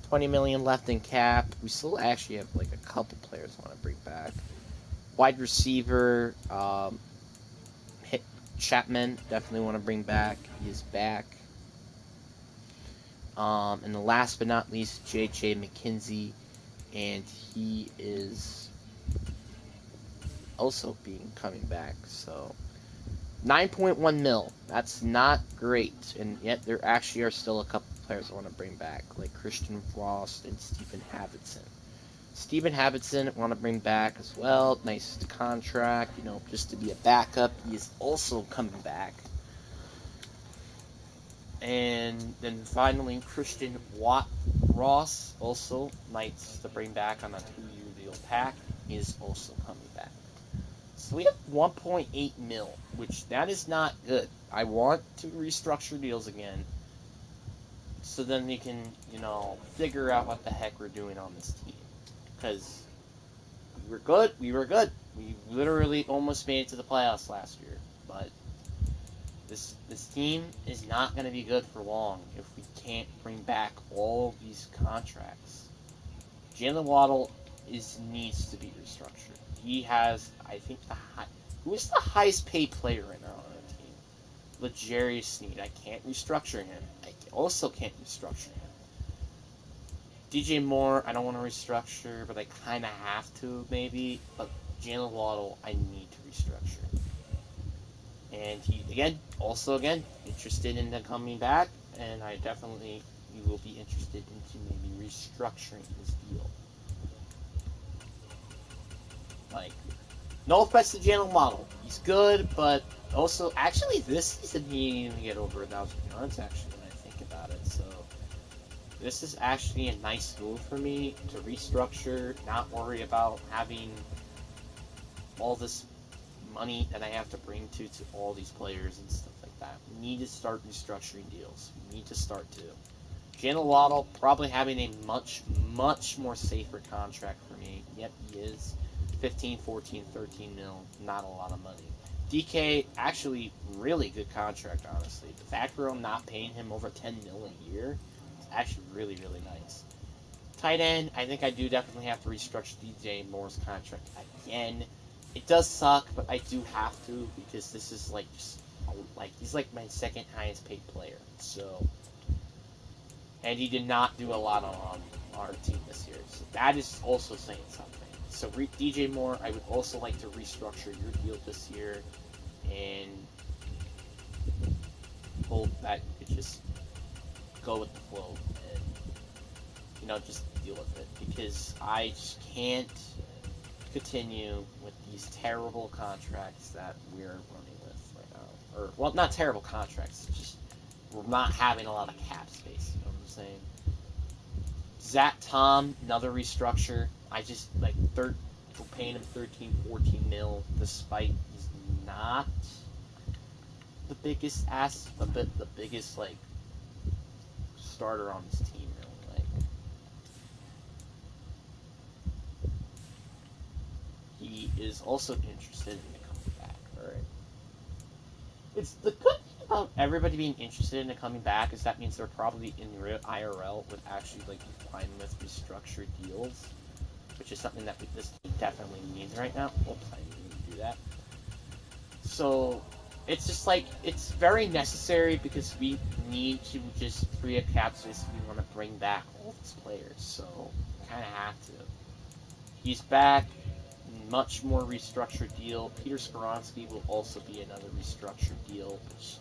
A: 20 million left in cap. We still actually have like a couple players I want to bring back. Wide receiver, Chapman, definitely want to bring back. He is back. And the last but not least, J.J. McKenzie, and he is also coming back. So 9.1 mil. That's not great, and yet there actually are still a couple players I want to bring back, like Christian Frost and Stephen Havidson. Stephen Havidson want to bring back as well. Nice contract, just to be a backup. He is also coming back. And then finally, Christian Ross, also nice to bring back on a 2-year deal pack, is also coming back. So we have 1.8 mil, which that is not good. I want to restructure deals again, so then we can, figure out what the heck we're doing on this team. Because we were good. We literally almost made it to the playoffs last year, but This team is not going to be good for long if we can't bring back all these contracts. Jalen Waddle needs to be restructured. He has, I think, who is the highest paid player right now on our team? L'Jarius Sneed. I can't restructure him. I also can't restructure him. DJ Moore, I don't want to restructure, but I kind of have to, maybe. But Jalen Waddle, I need to restructure. And he, again, interested in them coming back, and I definitely will be interested into maybe restructuring his deal. Like, no offense to Jalen Waddle. He's good, but also, actually, this season he didn't even get over 1,000 yards, actually, when I think about it. So, this is actually a nice move for me to restructure, not worry about having all this money that I have to bring to all these players and stuff like that. We need to start restructuring deals. We need to start to. Jalen Waddle probably having a much, much more safer contract for me. Yep, he is. 15, 14, 13 mil. Not a lot of money. DK, actually, really good contract, honestly. The factor of not paying him over 10 mil a year is actually really, really nice. Tight end, I think I do definitely have to restructure DJ Moore's contract again. It does suck, but I do have to because this is he's like my second highest paid player. So, and he did not do a lot on our team this year. So that is also saying something. So DJ Moore, I would also like to restructure your deal this year and hope that you could just go with the flow and just deal with it because I just can't continue with these terrible contracts that we're running with right now. Or, well, not terrible contracts, just we're not having a lot of cap space, you know what I'm saying? Zach Tom, another restructure. I just, we're paying him 13, 14 mil, despite he's not the biggest the biggest, starter on this team, really. He is also interested in coming back, alright? It's the good thing about everybody being interested in coming back is that means they're probably in real IRL with actually be fine with restructured deals, which is something that this team definitely needs right now. Oops, I didn't do that. So it's just it's very necessary because we need to just free up cap space if we want to bring back all these players. So kind of have to. He's back. Much more restructured deal. Peter Skoronsky will also be another restructured deal, which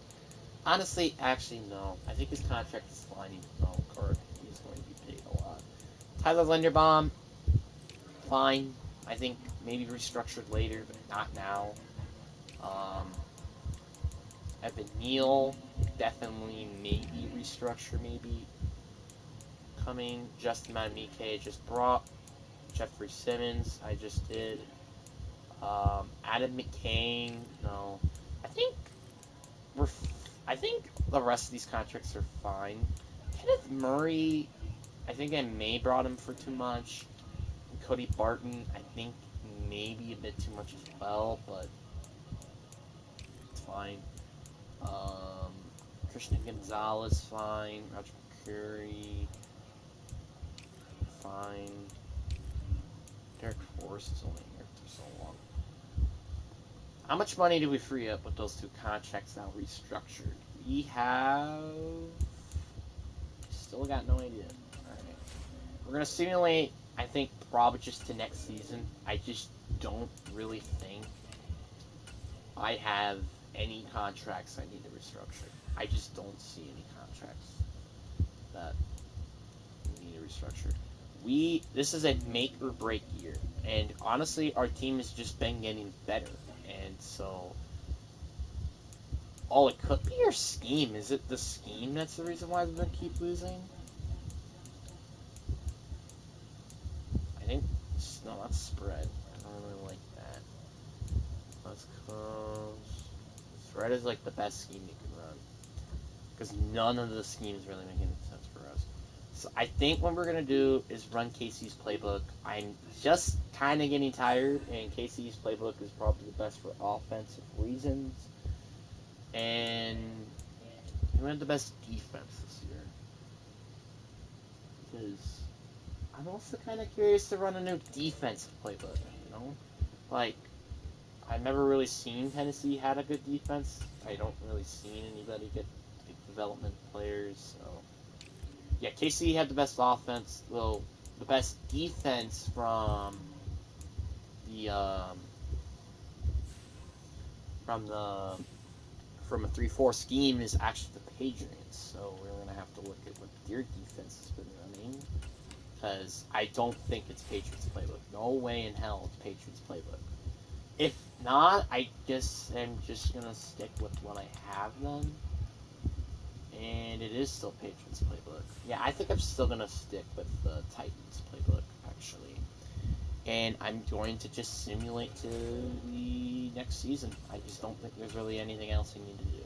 A: honestly, actually, no. I think his contract is fine even though he's going to be paid a lot. Tyler Linderbaum, fine. I think maybe restructured later, but not now. Evan Neal, definitely maybe restructure, maybe coming. Justin Madubuike just brought. Jeffrey Simmons, I just did. Adam McCain, no. I think I think the rest of these contracts are fine. Kenneth Murray, I think I may brought him for too much. And Cody Barton, I think maybe a bit too much as well, but it's fine. Christian Gonzalez, fine. Roger McCurry, fine. Derek Forrest is only here for so long. How much money do we free up with those two contracts now restructured? We have... Still got no idea. Alright. We're going to simulate, I think, probably just to next season. I just don't really think I have any contracts I need to restructure. I just don't see any contracts that we need to restructure. This is a make or break year. And honestly, our team has just been getting better. And so... Oh, it could be your scheme. Is it the scheme that's the reason why they keep losing? I think... No, that's spread. I don't really like that. Let's close... Spread is the best scheme you can run. Because none of the schemes really make any sense for us. So I think what we're going to do is run Casey's playbook. I'm just kind of getting tired, and Casey's playbook is probably the best for offensive reasons. and we had the best defense this year. Because I'm also kind of curious to run a new defensive playbook. You know, like I've never really seen Tennessee had a good defense. I don't really seen anybody get like, development players. So yeah, KC had the best offense. Well, the best defense the from the from a 3-4 scheme is actually the Patriots. So we're gonna have to look at what their defense has been running. Because I don't think it's Patriots playbook. No way in hell it's Patriots playbook. If not, I guess I'm just gonna stick with what I have then. And it is still Patriots playbook. Yeah, I think I'm still gonna stick with the Titans playbook actually. And I'm going to just simulate to the next season. I just don't think there's really anything else I need to do.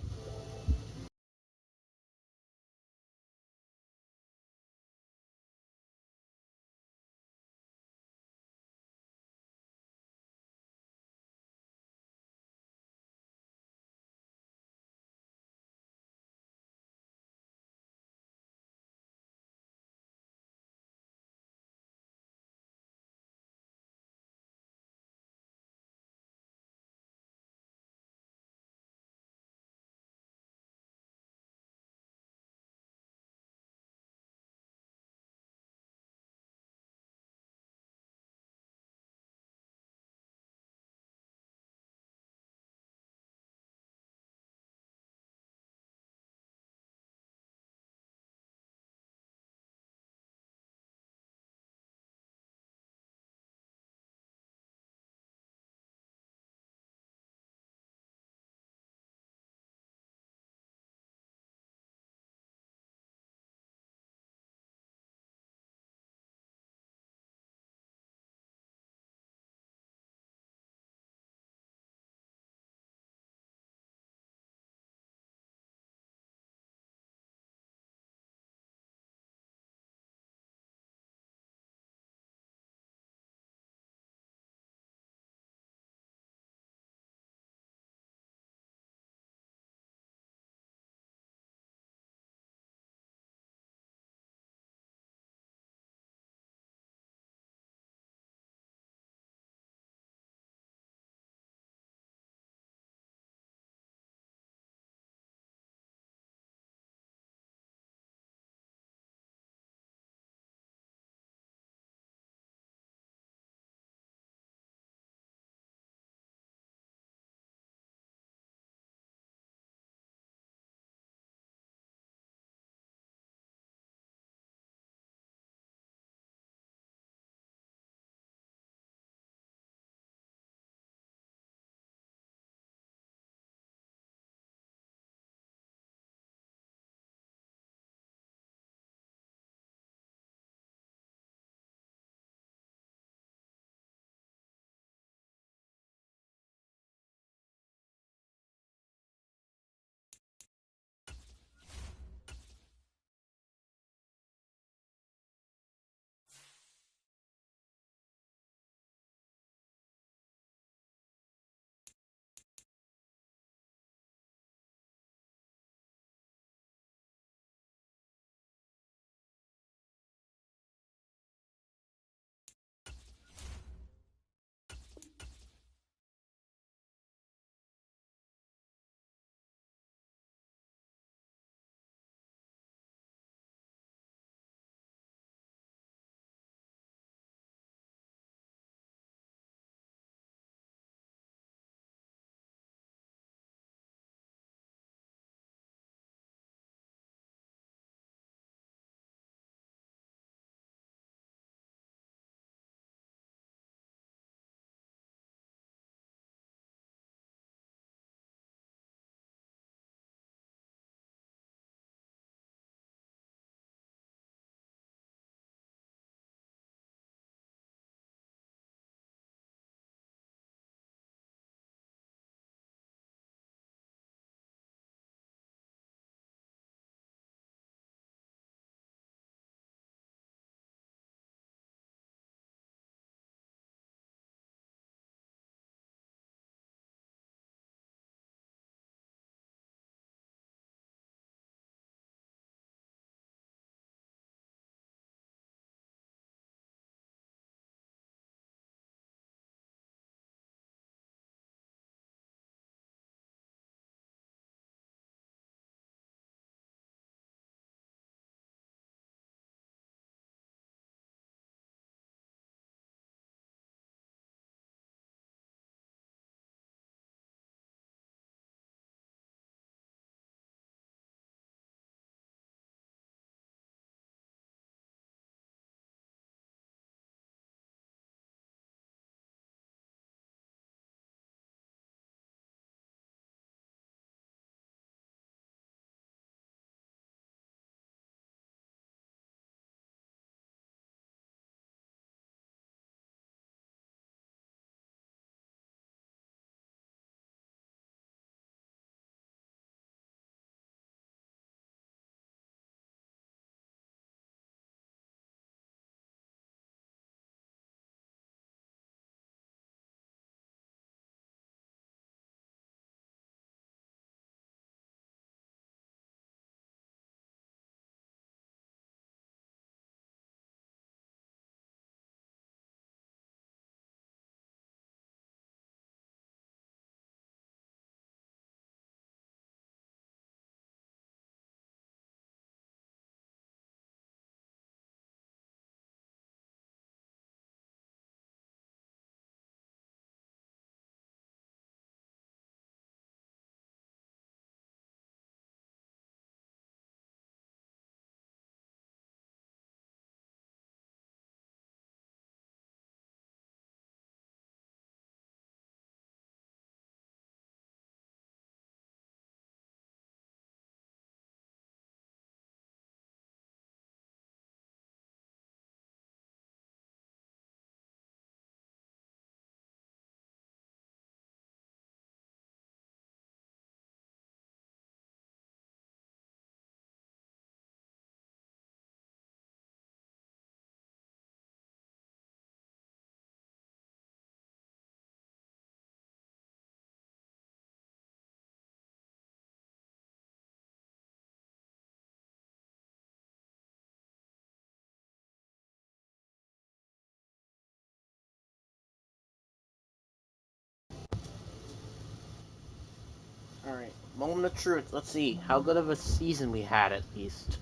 A: Alright, moment of truth. Let's see how good of a season we had at least.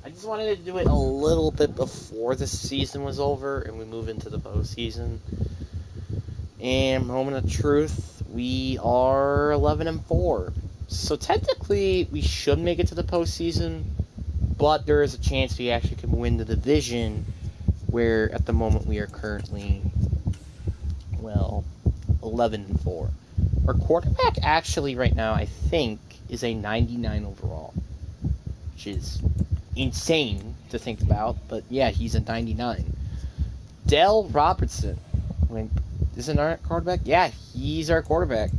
A: I just wanted to do it a little bit before the season was over and we move into the postseason. And moment of truth, we are 11-4. So technically, we should make it to the postseason, but there is a chance we actually can win the division, where at the moment we are currently, 11-4. Our quarterback actually right now, I think, is a 99 overall, which is insane to think about, but yeah, he's a 99. Dell Robertson, isn't our quarterback? Yeah, he's our quarterback.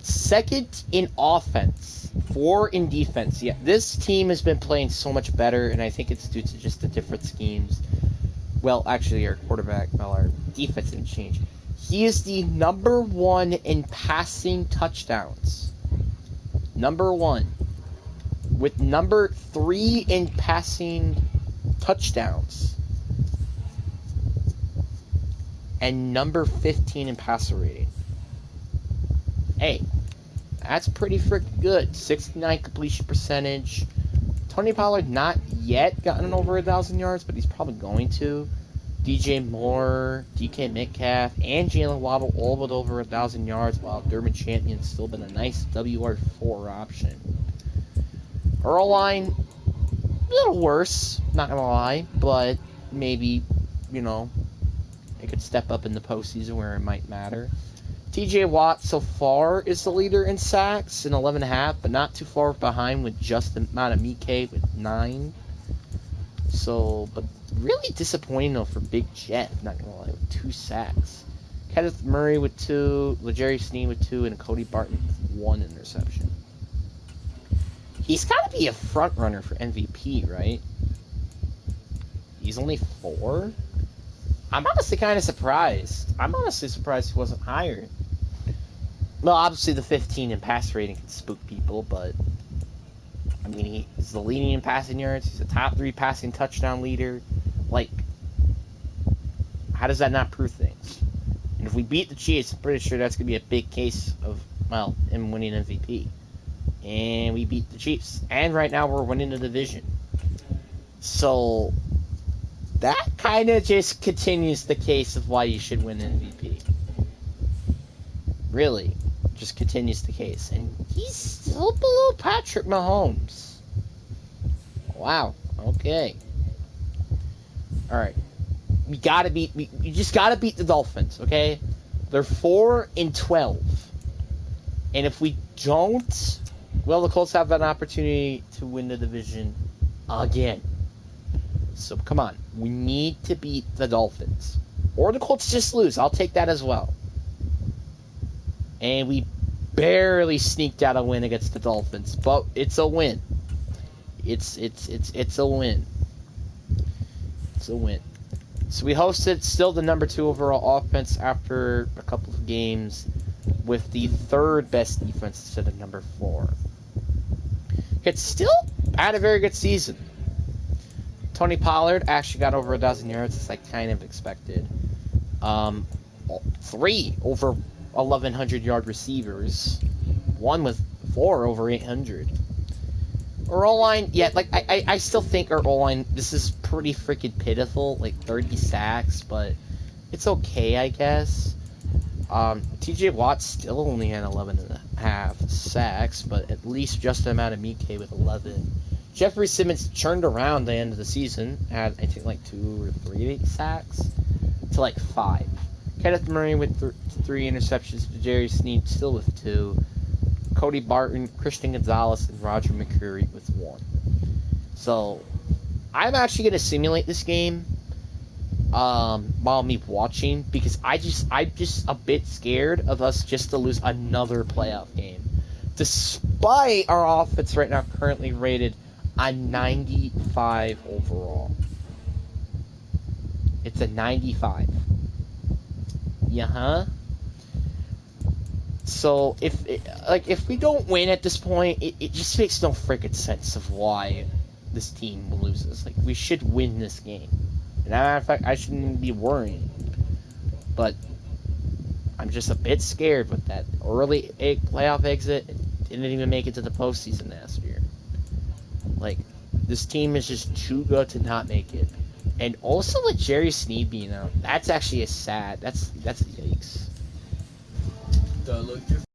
A: Second in offense, 4 in defense. Yeah, this team has been playing so much better, and I think it's due to just the different schemes. Well, actually, our defense didn't change. He is the number 1 in passing touchdowns. Number 1. With number 3 in passing touchdowns. And number 15 in passer rating. Hey, that's pretty freaking good. 69 completion percentage. Tony Pollard not yet gotten over 1,000 yards, but he's probably going to. DJ Moore, DK Metcalf, and Jalen Waddle all with over 1,000 yards, while Dermot Champion's still been a nice WR4 option. Our O-line, a little worse, not gonna lie, but maybe, it could step up in the postseason where it might matter. TJ Watt so far is the leader in sacks in 11.5, but not too far behind with Justin Matamike with 9. So, but really disappointing though for Big Jet, not gonna lie, with 2 sacks. Kenneth Murray with 2, L'Jarius Sneed with 2, and Cody Barton with 1 interception. He's got to be a front runner for MVP, right? He's only 4? I'm honestly kind of surprised. I'm honestly surprised he wasn't higher. Well, obviously the 15 in pass rating can spook people, but I mean, he's the leading in passing yards. He's a top 3 passing touchdown leader. Like, how does that not prove things? And if we beat the Chiefs, I'm pretty sure that's going to be a big case of, him winning MVP. And we beat the Chiefs. And right now we're winning the division. So that kind of just continues the case of why you should win MVP. Really. Just continues the case. And he's still below Patrick Mahomes. Wow. Okay. Alright. You just gotta beat the Dolphins, okay? They're 4-12. And if we don't, well, the Colts have an opportunity to win the division again. So, come on. We need to beat the Dolphins. Or the Colts just lose. I'll take that as well. And we barely sneaked out a win against the Dolphins. But it's a win. It's a win. It's a win. So we hosted still the number 2 overall offense after a couple of games with the 3rd best defense instead of number 4. It's still had a very good season. Tony Pollard actually got over 1,000 yards, as I kind of expected. 3 over 1,100 yard receivers. 1 with 4 over 800. Our O-line, yeah, I still think our O-line, this is pretty freaking pitiful, 30 sacks, but it's okay, I guess. TJ Watt still only had 11.5 sacks, but at least Justin Matamike with 11. Jeffrey Simmons turned around the end of the season, had, I think, 2 or 3 sacks, to 5. Kenneth Murray with 3 interceptions, L'Jarius Sneed still with 2. Cody Barton, Christian Gonzalez, and Roger McCreary with 1. So, I'm actually going to simulate this game while me watching, because I'm just a bit scared of us just to lose another playoff game. Despite our offense right now currently rated a 95 overall. It's a 95. Yeah. So if we don't win at this point, it just makes no freaking sense of why this team loses. We should win this game. And as a matter of fact, I shouldn't be worrying. But I'm just a bit scared with that early playoff exit. didn't even make it to the postseason last year. Like, this team is just too good to not make it. And also with Jerry Sneed being out, that's actually a sad. That's yikes.
D: Does it look different?